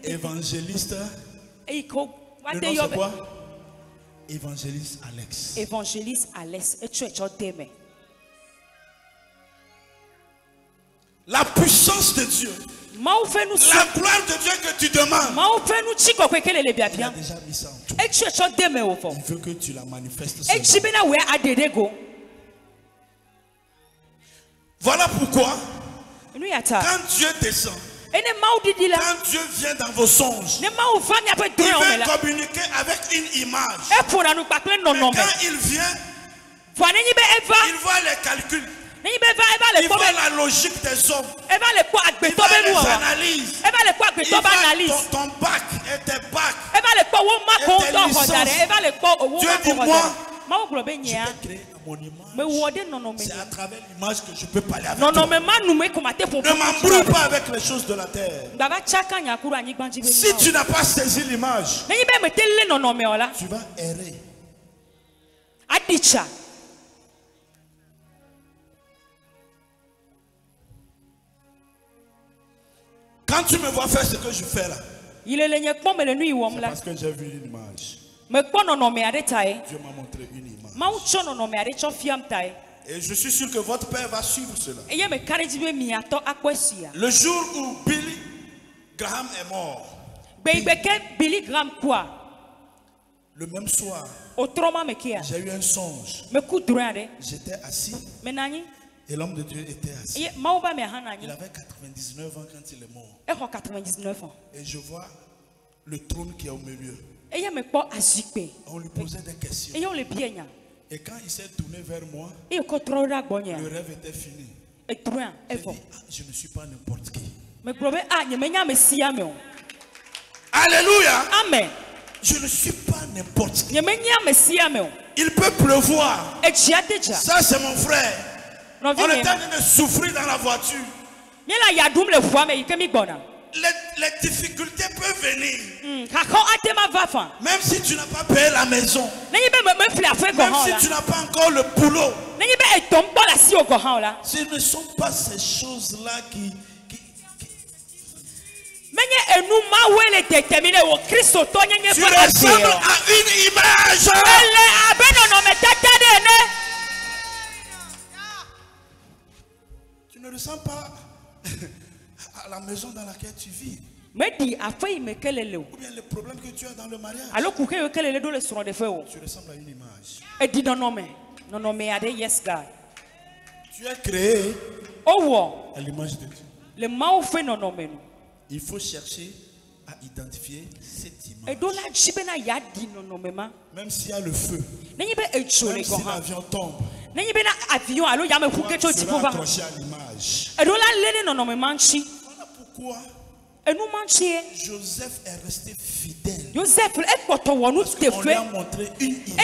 évangéliste. Le nom c'est quoi? Évangéliste Alex. Évangéliste Alex. La puissance de Dieu, la gloire de Dieu que tu demandes, il a déjà mis ça en toi. Il veut que tu la manifestes seulement. Voilà pourquoi quand Dieu descend, quand Dieu vient dans vos songes, il veut communiquer avec une image. Mais quand il vient, il voit les calculs. Il voit la logique des hommes. Il voit les analyses. Il voit ton bac et tes bacs et tes licences. Dieu dit moi, je t'ai créé à mon image. C'est à travers l'image que je peux parler avec toi. Ne m'embrouille pas avec les choses de la terre. Si tu n'as pas saisi l'image, tu vas errer. Quand tu me vois faire ce que je fais là, c'est parce que j'ai vu une image. Dieu m'a montré une image. Et je suis sûr que votre père va suivre cela. Le jour où Billy Graham est mort, le même soir, j'ai eu un songe. J'étais assis et l'homme de Dieu était assis. Il avait 99 ans quand il est mort. Et je vois le trône qui est au milieu. On lui posait des questions. Et quand il s'est tourné vers moi, le rêve était fini. J'ai dit, je ne suis pas n'importe qui. Alléluia. Amen. Je ne suis pas n'importe qui. Il peut pleuvoir. Ça, c'est mon frère. On est en train de souffrir dans la voiture. Les difficultés peuvent venir. Même si tu n'as pas payé la maison. Même si tu n'as pas encore le boulot. Ce ne sont pas ces choses-là qui... Tu ressembles à une image. Tu ne ressembles pas à la maison dans laquelle tu vis. Ou bien le problème que tu as dans le mariage. Tu ressembles à une image. Tu es créé à l'image de Dieu. Il faut chercher à identifier cette image. Même s'il y a le feu, même si l'avion tombe, tu seras accroché à l'image. Voilà pourquoi Joseph est resté fidèle. Parce qu'on lui a montré une image.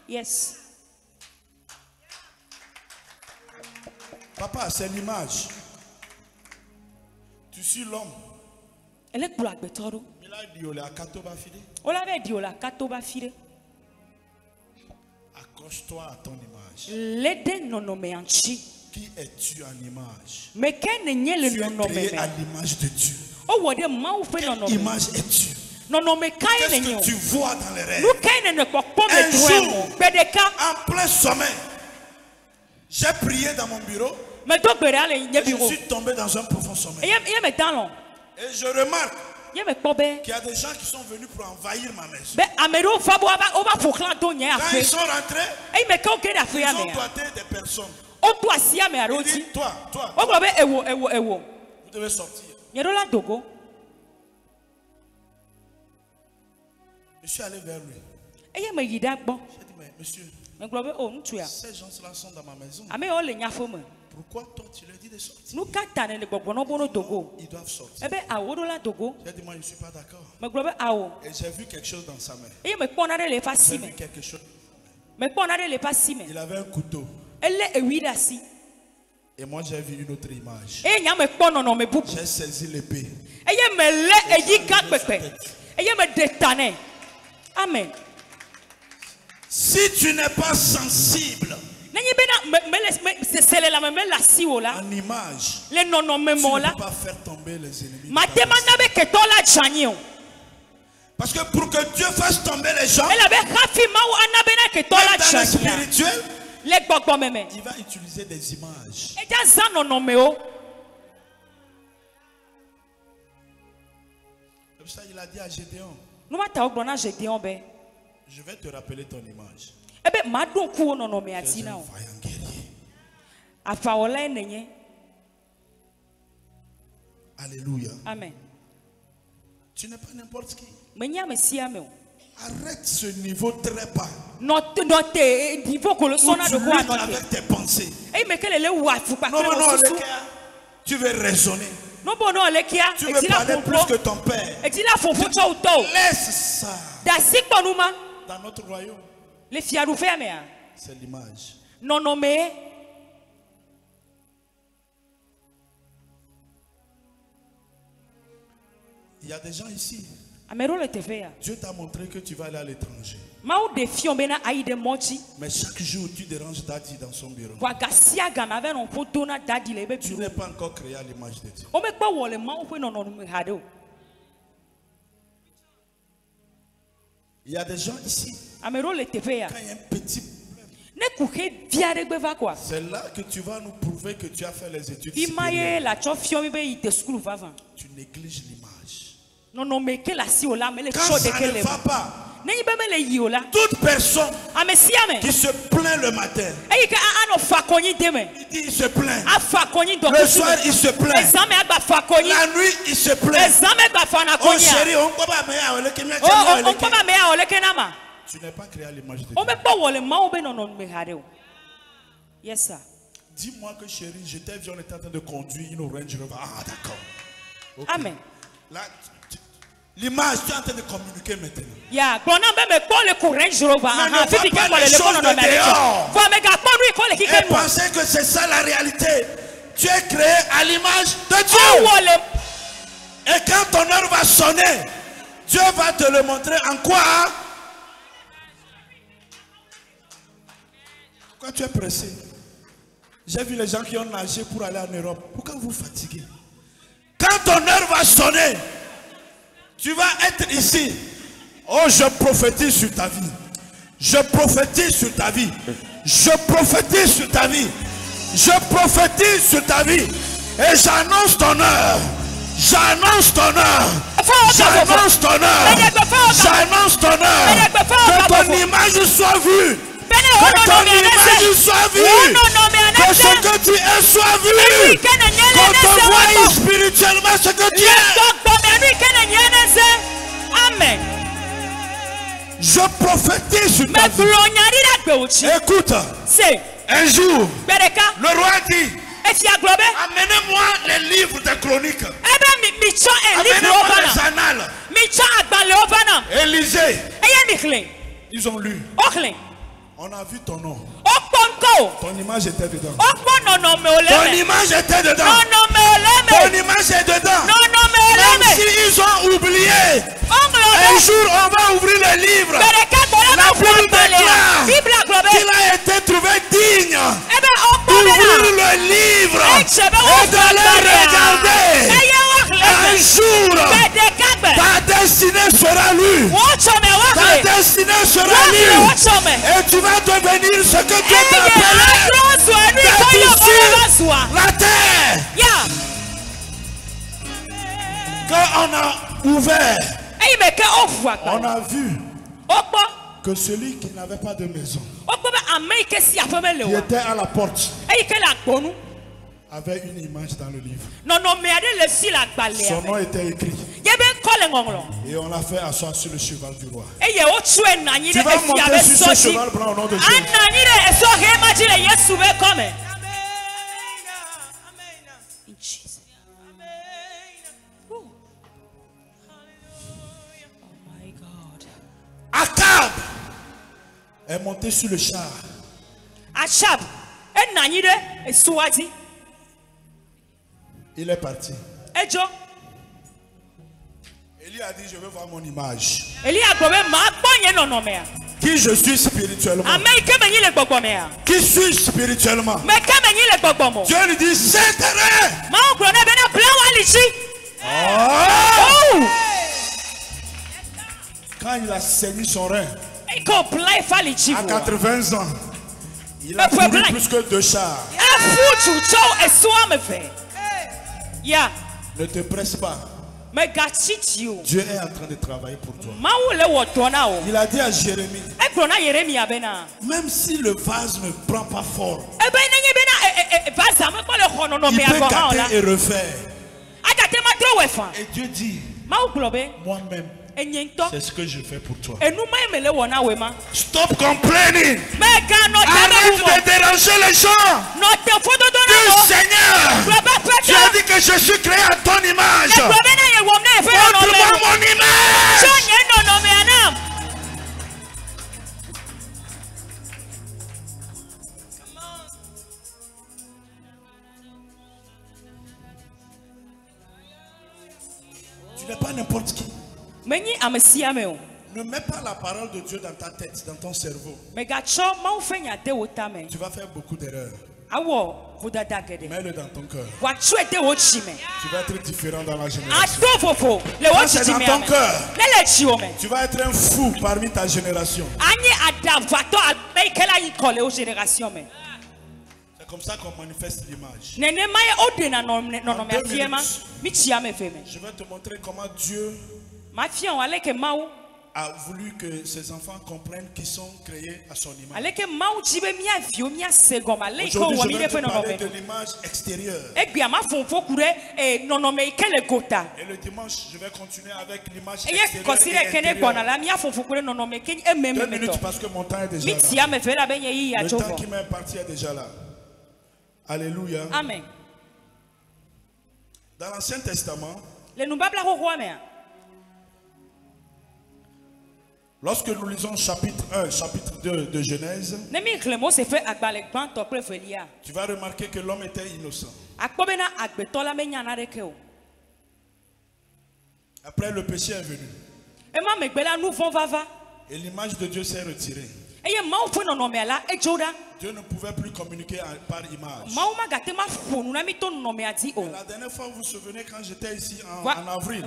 Yes. Papa, c'est l'image. Tu suis l'homme. Accroche-toi à ton image. Qui es-tu en image? Tu es créé à l'image de Dieu. Quelle image es-tu? Qu'est-ce que tu vois dans les rêves? Un jour, en plein sommeil, j'ai prié dans mon bureau. Je suis tombé dans un profond sommeil. Et je remarque qu'il y a des gens qui sont venus pour envahir ma maison. Quand ils sont rentrés, ils ont doigté des personnes. Il dit, toi, vous devez sortir. Je suis allé vers lui. J'ai dit, mais monsieur, ces gens-là sont dans ma maison. Pourquoi toi tu leur dis de sortir? Ils doivent sortir. J'ai dit, moi je ne suis pas d'accord. Et j'ai vu quelque chose dans sa main. J'ai vu quelque chose. Il avait un couteau. Et moi j'ai vu une autre image. J'ai saisi l'épée. Amen. Si tu n'es pas sensible en image, tu ne peux pas faire tomber les ennemis. Parce que pour que Dieu fasse tomber les gens, même dans le spirituel, il va utiliser des images. Comme ça, il a dit à Gédéon, je vais te rappeler ton image. Tu es un vaillant guerrier. Alléluia. Amen. Tu n'es pas n'importe qui. Arrête ce niveau très bas. Où tu luttes avec tes pensées. Non, tu veux raisonner. Tu veux parler plus que ton père. Laisse ça. Dans notre royaume, c'est l'image. Il y a des gens ici. Dieu t'a montré que tu vas aller à l'étranger. Mais chaque jour, tu déranges Daddy dans son bureau. Tu n'es pas encore créé à l'image de Dieu. Il y a des gens ici. Quand il y a un petit c'est là que tu vas nous prouver que tu as fait les études supérieures. Tu négliges l'image. Quand ça ne va pas, toute personne qui se plaint le matin, il se plaint. Le soir, il se plaint. La nuit, il se plaint. Oh chérie, tu n'es pas créé à l'image de Dieu. Yes, sir. Dis-moi que chérie, je t'ai vu, on était en train de conduire une Range Rover. Ah, d'accord. Okay. Amen. Là, l'image, tu es en train de communiquer maintenant. Yeah. Mais ne vois pas les choses de dehors. Et pensez que c'est ça la réalité. Tu es créé à l'image de Dieu. Et quand ton heure va sonner, Dieu va te le montrer en quoi? Pourquoi tu es pressé? J'ai vu les gens qui ont nagé pour aller en Europe. Pourquoi vous fatiguez? Quand ton heure va sonner, tu vas être ici. Oh, je prophétise sur ta vie. Je prophétise sur ta vie. Je prophétise sur ta vie. Je prophétise sur ta vie. Et j'annonce ton heure. J'annonce ton heure. J'annonce ton heure. J'annonce ton heure. Que ton image soit vue. Que ton image soit vue. Que ce que tu es soit vu. Qu'on te voie spirituellement ce que tu es. Amen. Je prophétise sur ta vie. Écoute. Un jour, le roi dit: amenez-moi les livres de chroniques. Amenez-moi les annales. Élisée. Ils ont lu. On a vu ton nom. Ton image était dedans. Ton image était dedans. Ton image est dedans. Même s'ils ont oublié, un jour on va ouvrir le livre. La Bible déclare qu'il a été trouvé digne d'ouvrir le livre et de le regarder. Un jour, ta destinée sera lue. Ta destinée sera lue. Et tu vas devenir ce que Dieu t'a appelé. La terre. Quand on a ouvert, on a vu que celui qui n'avait pas de maison, qui était à la porte, avait une image dans le livre. Son nom était écrit. Et on l'a fait asseoir sur le cheval du roi. Tu vas monter sur ce cheval blanc au nom de Jésus. Akab est monté sur le char. Il est parti. Élie a dit: je veux voir mon image. Qui je suis spirituellement. Qui suis spirituellement. Dieu lui dit: c'est terrain. Oh! Quand il a saigné son rein, à 80 ans, il a couru plus que 2 chars. Ne te presse pas. Dieu est en train de travailler pour toi. Il a dit à Jérémie: même si le vase ne prend pas forme, il peut gâter et refaire. Et Dieu dit: moi-même, c'est ce que je fais pour toi. Stop complaining. Arrête de déranger les gens. Dis: Seigneur, tu as dit que je suis créé à ton image. Montre-moi mon image. Tu n'es pas n'importe qui. Ne mets pas la parole de Dieu dans ta tête, dans ton cerveau. Tu vas faire beaucoup d'erreurs. Mets-le dans ton cœur. Tu vas être différent dans la génération. Quand c'est dans ton cœur, tu vas être un fou parmi ta génération. C'est comme ça qu'on manifeste l'image. Je vais te montrer comment Dieu a voulu que ses enfants comprennent qu'ils sont créés à son image. Aujourd'hui, je vais te parler de l'image extérieure. Et le dimanche, je vais continuer avec l'image extérieure et intérieure. 2 minutes parce que mon temps est déjà là. Le temps qui m'est imparti est déjà là. Alléluia. Amen. Dans l'Ancien Testament, lorsque nous lisons chapitre 1, chapitre 2 de Genèse, tu vas remarquer que l'homme était innocent. Après, le péché est venu. Et l'image de Dieu s'est retirée. Dieu ne pouvait plus communiquer par image. La dernière fois, vous vous souvenez quand j'étais ici en avril,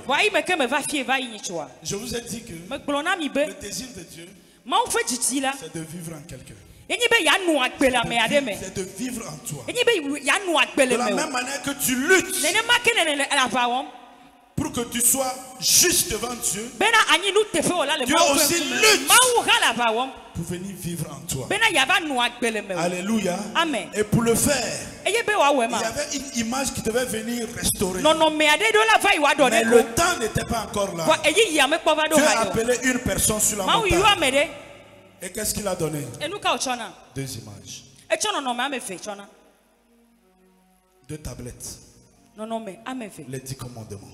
je vous ai dit que le désir de Dieu, c'est de vivre en quelqu'un. C'est de vivre en toi. De la même manière que tu luttes pour que tu sois juste devant Dieu, Dieu aussi lutte pour venir vivre en toi. Alléluia. Amen. Et pour le faire, il y avait une image qui devait venir restaurer. Mais le temps n'était pas encore là. Dieu a appelé une personne sur la montagne. Et qu'est-ce qu'il a donné? 2 images. 2 tablettes. Les 10 commandements.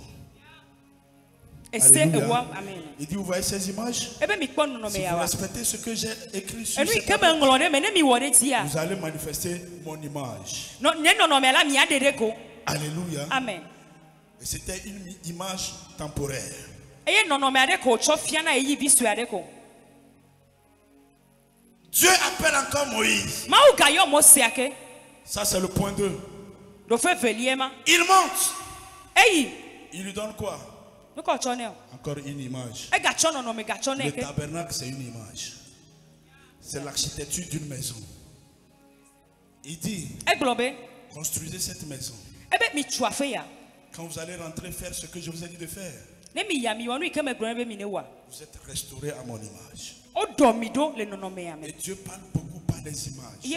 Alléluia. Il dit, vous voyez ces images? Si vous respectez ce que j'ai écrit sur ces tablettes, vous allez manifester mon image. Alléluia. Amen. Et c'était une image temporaire. Dieu appelle encore Moïse. Ça c'est le point 2. Il monte. Il lui donne quoi? Encore une image. Le tabernacle, c'est une image. C'est l'architecture d'une maison. Il dit, construisez cette maison. Quand vous allez rentrer faire ce que je vous ai dit de faire, vous êtes restaurés à mon image. Et Dieu parle beaucoup par les images. Vous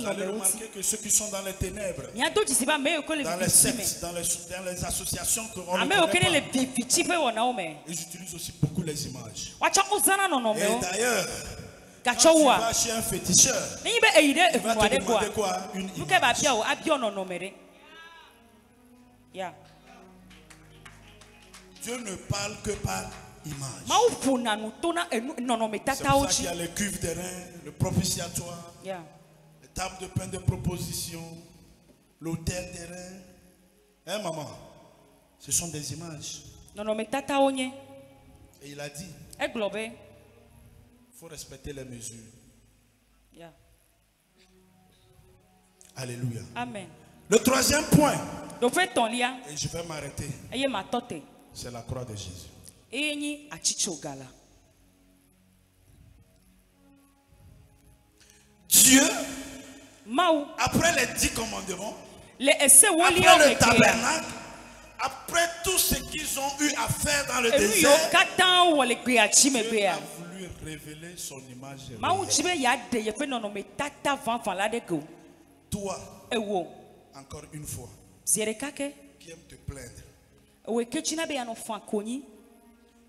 allez remarquer que ceux qui sont dans les ténèbres, dans les sectes, dans les associations que l'on ne connaît pas, ils utilisent aussi beaucoup les images. Et d'ailleurs, quand tu vas chez un féticheur, il va te demander quoi? Une image. Dieu ne parle que par image. C'est pour ça qu'il y a les cuves des reins, le propitiatoire, les tables de pain de proposition, l'autel des reins. Hein, maman? Ce sont des images. Et il a dit, il faut respecter les mesures. Alléluia. Amen. Le 3e point, et je vais m'arrêter, c'est la croix de Jésus. Dieu, après les 10 commandements, après le tabernacle, après tout ce qu'ils ont eu à faire dans le désert, Dieu a voulu révéler son image. Toi, encore une fois, qui aime te plaindre,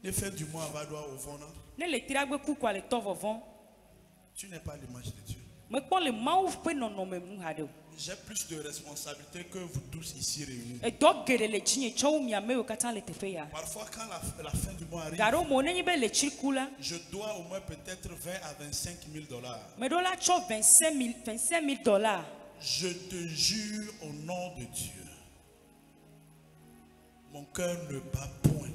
ne fais du moins avoir au vent. Tu n'es pas l'image de Dieu. J'ai plus de responsabilités que vous tous ici réunis. Parfois, quand la fin du mois arrive, je dois au moins peut-être 20 à 25 000 $. Je te jure au nom de Dieu, mon cœur ne bat point.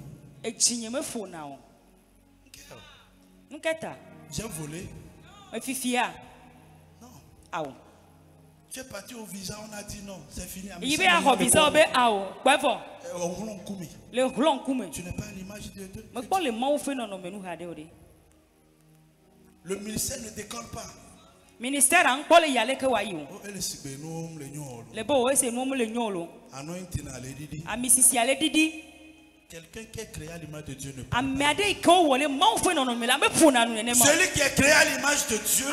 J'ai volé. Non. Tu es parti au visa, on a dit non, c'est fini. Il va au visa, tu n'es pas à l'image de Dieu. Le ministère ne décolle pas. Ministère en quoi y aller que wayo. Le beau c'est nous le nyolo. Quelqu'un qui est créé à l'image de Dieu ne peut pas. Celui qui est créé à l'image de Dieu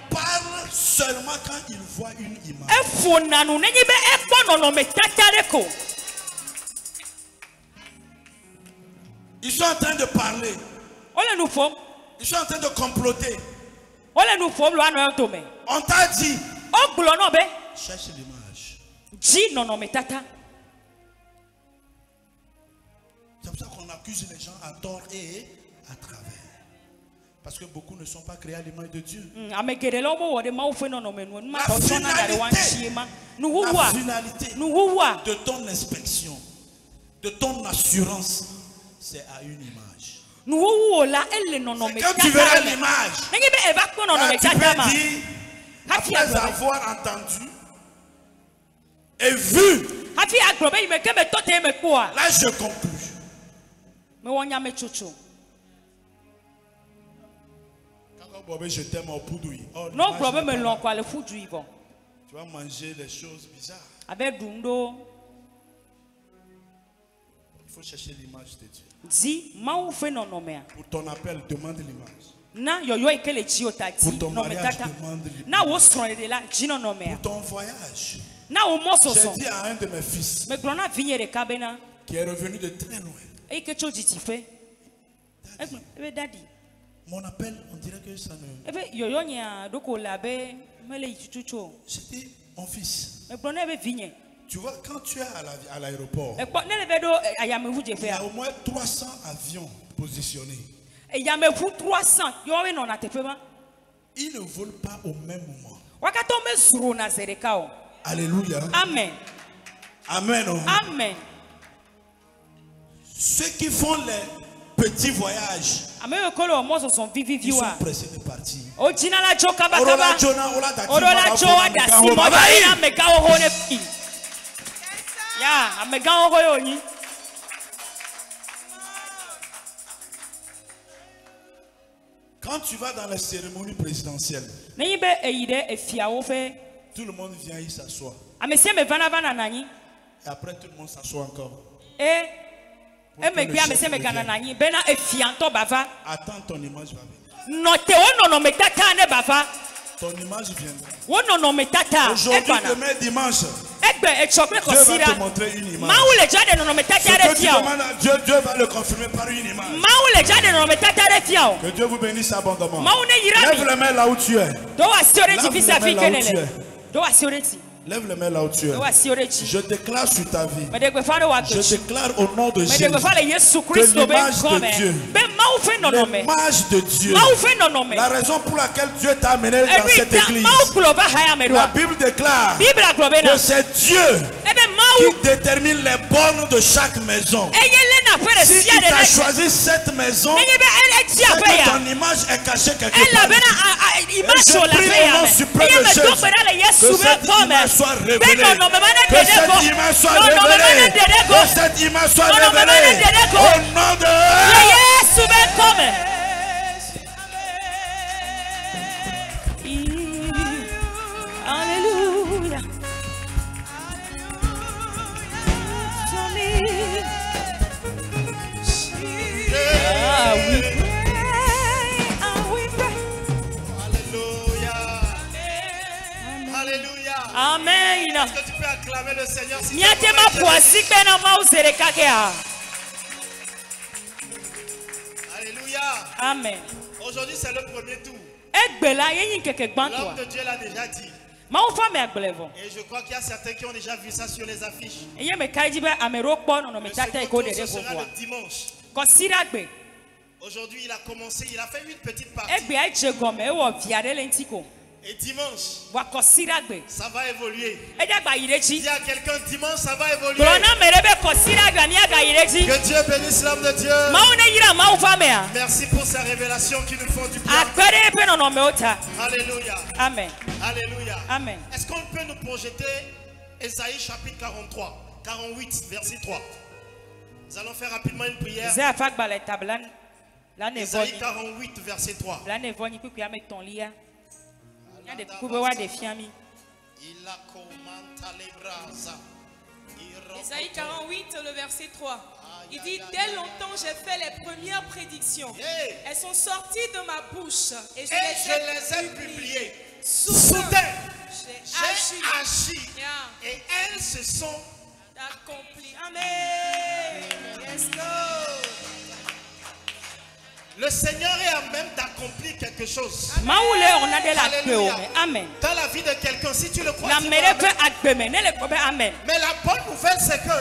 parle seulement quand il voit une image. Ils sont en train de parler. Ils sont en train de comploter. On t'a dit. Cherche l'image. C'est pour ça qu'on accuse les gens à tort et à travers. Parce que beaucoup ne sont pas créés à l'image de Dieu. La finalité de ton inspection, de ton assurance, c'est à une image. Quand tu verras l'image, tu peux dire, après avoir entendu et vu, là je conclus. Je t'aime au poudouille. Non problème tu vas manger les choses bizarres. Il faut chercher l'image de Dieu. Pour ton appel, demande l'image. Pour ton mariage, demande l'image. Pour ton voyage, j'ai dit à un de mes fils qui est revenu de très loin, Daddy, mon appel, on dirait que ça ne... J'ai dit, mon fils, tu vois, quand tu es à l'aéroport, il y a au moins 300 avions positionnés. Ils ne volent pas au même moment. Alléluia. Amen. Amen. Oh. Amen. Ceux qui font les petits voyages, ils sont pressés de partir. Quand tu vas dans la cérémonie présidentielle, tout le monde vient y s'asseoir. Et après tout le monde s'assoit encore. Attends, ton image va venir. Ton image viendra. Aujourd'hui, demain, dimanche, Dieu va te montrer une image. Ce que tu demandes à Dieu, Dieu va le confirmer par une image. Que Dieu vous bénisse abondamment. Lève les mains là où tu es. Lève les mains là où tu es. Je déclare sur ta vie. Je déclare au nom de Jésus que l'image de Dieu, l'image de Dieu, la raison pour laquelle Dieu t'a amené dans cette église, la Bible déclare que c'est Dieu qui détermine les bornes de chaque maison. Si il t'a choisi cette maison, c'est que ton image est cachée quelque part. Et je prie au nom suprême de Jésus que cette image soit révélée. Que cette image soit révélée. Que cette image soit révélée. Au nom de Jésus. Alléluia. Amen. Est-ce que tu peux acclamer le Seigneur si Alléluia. Amen. Aujourd'hui, c'est le premier tour. L'homme de Dieu l'a déjà dit. Et je crois qu'il y a certains qui ont déjà vu ça sur les affiches. Ce sera le dimanche. Aujourd'hui, il a commencé, il a fait une petite partie. Et dimanche, ça va évoluer. Il y a quelqu'un dimanche, ça va évoluer. Que Dieu bénisse l'homme de Dieu. Merci pour sa révélation qui nous font du bien. Alléluia. Amen. Alléluia. Amen. Est-ce qu'on peut nous projeter Ésaïe chapitre 48, verset 3. Nous allons faire rapidement une prière. Ésaïe 48, verset 3. Ésaïe 48, le verset 3. Il dit, dès longtemps j'ai fait les premières prédictions. Elles sont sorties de ma bouche et je les ai publiées. Soudain, j'ai agi et elles se sont accomplies. Amen. Yes, Lord. Le Seigneur est à même d'accomplir quelque chose. Amen. Dans la vie de quelqu'un, si tu le crois, mais la bonne nouvelle, c'est que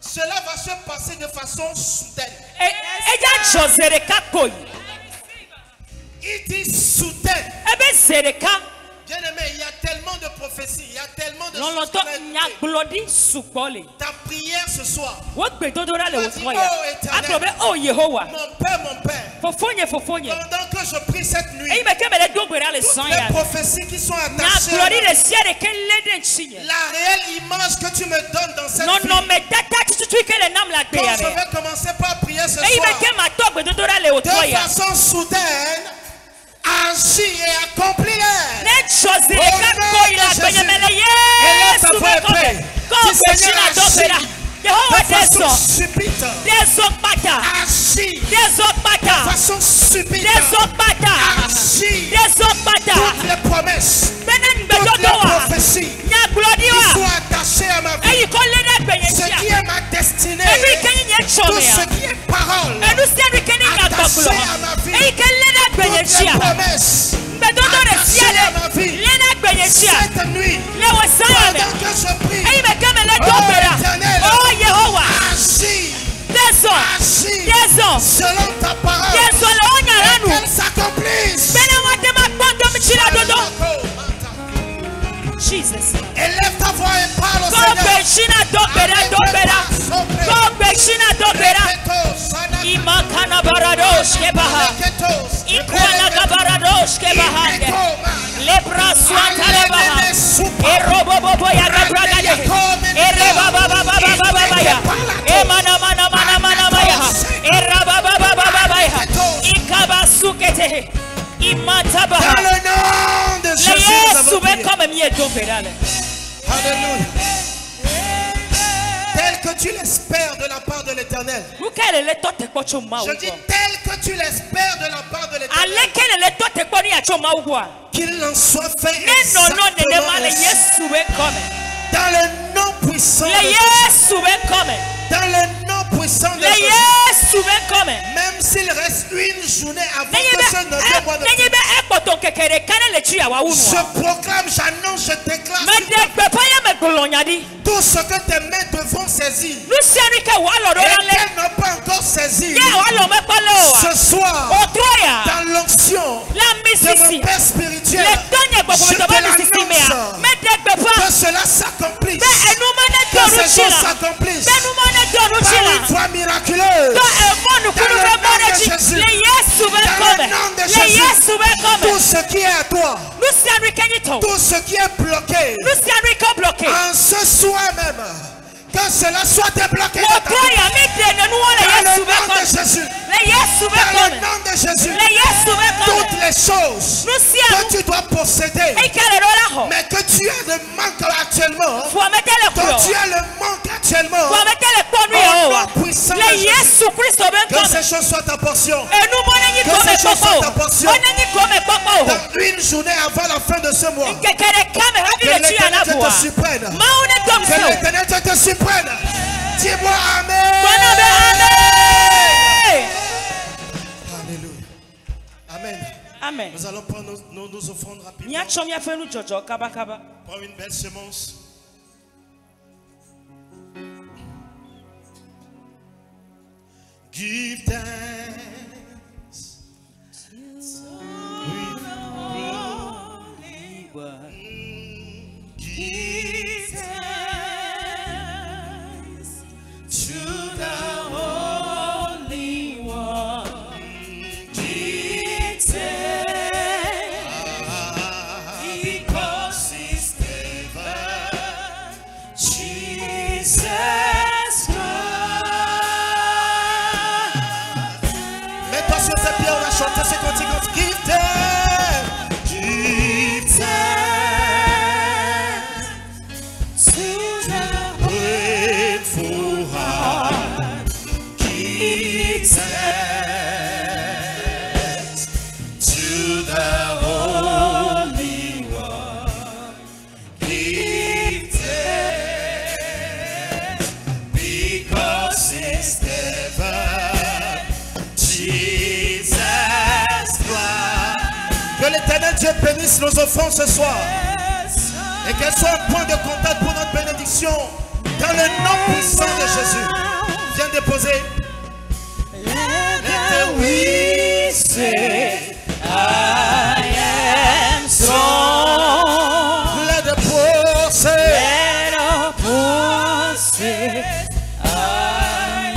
cela va se passer de façon soudaine. Il dit soudaine. Bien aimé, il y a tellement de prophéties, il y a tellement de choses. Ta prière ce soir. Oh Éternel, mon Père, pendant que je prie cette nuit, toutes les prophéties qui sont attachées, la réelle image que tu me donnes dans cette vie, quand je vais commencer par prier ce soir, de façon soudaine, agis et accomplis. Façon subite, agis, toutes les promesses, toutes les prophéties qui sont attachées à ma vie, ce qui est ma destinée, tout ce qui est parole attachée à ma vie, toutes les promesses attachées à ma vie, cette nuit, pendant que je prie, oh Éternel, agis, selon ta parole, et qu'elle s'accomplisse. Jesus. Élève ta voix et parle au Seigneur. Dans le nom de Jésus, alléluia. Tel que tu l'espères de la part de l'Éternel. Je dis tel que tu l'espères de la part de l'Éternel. Qu'il en soit fait exactement dans le nom puissant de Jésus. Dans le nom puissant de Jésus. Même s'il reste une journée avant que ce neuvième mois de février, je proclame, j'annonce, je déclare tout ce que tes mains devront saisir et qu'elles n'ont pas encore saisi ce soir dans l'onction de mon Père spirituel. Je te l'annonce que cela s'accomplisse, que ces choses s'accomplissent par une foi miraculeuse dans le nom de Jésus. Dans le nom de Jésus, tout ce qui est à toi, tout ce qui est bloqué, en ce soir même, que cela soit débloqué dans le nom de Jésus. Dans le nom de Jésus, toutes les choses que tu dois posséder, mais que tu as le manque actuellement, que tu as le manque actuellement, au nom puissant de Jésus, que ces choses soient ta portion, que ces choses soient ta portion, dans une journée avant la fin de ce mois, que l'Éternel te surprenne, que l'Éternel te surprenne. Dis-moi Amen. Alléluia. Amen. Amen. Nous allons prendre nos offrandes rapidement. Prends une belle semence. Give thanks. Que l'Éternel Dieu bénisse nos offrandes ce soir. Et qu'elles soient un point de contact pour notre bénédiction. Dans le nom puissant de Jésus. Viens déposer. Let we say I am strong. Let the poor say. Let the poor say I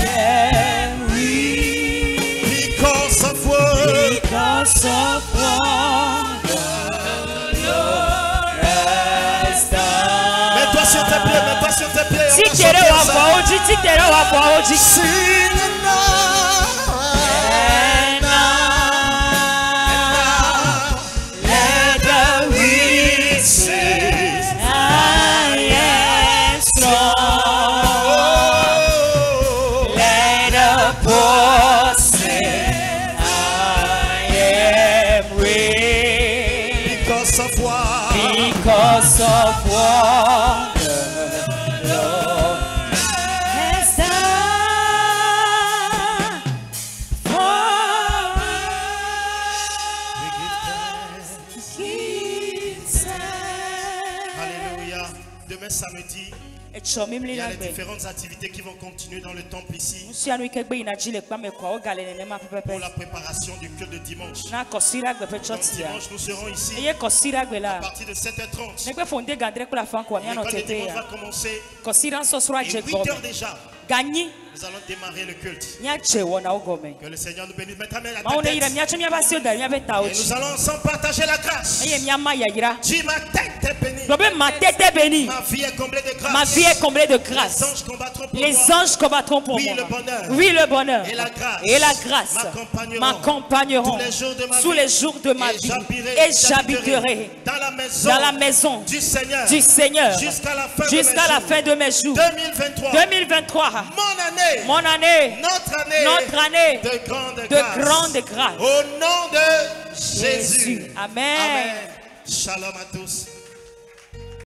am weak. Because of what? Because of what the Lord has done. Mets-toi sur tes pieds, mets-toi sur tes pieds. Si tu es là, Sing because of what the Lord has done for us. Alléluia. Demain samedi, il y a les différentes activités qui vont continuer dans le temple ici pour la préparation du culte de dimanche. Donc dimanche, nous serons ici à partir de 7h30. Et quand le dimanche va commencer, et 8h déjà, nous allons démarrer le culte. Que le Seigneur nous bénisse. Mets ta main à ta tête. Et nous allons ensemble partager la grâce. Dis, ma tête est bénie. Ma tête est bénie. Ma vie est comblée de grâce. Ma vie est comblée de grâce. Les anges combattront pour moi. Les anges combattront pour Oui, moi. le bonheur. Oui, le bonheur. Et la grâce. M'accompagneront tous les jours de ma vie. Et j'habiterai dans la maison du Seigneur jusqu'à la fin de mes jours. 2023. Mon année. Notre année de grande grâce. Au nom de Jésus. Amen. Shalom à tous.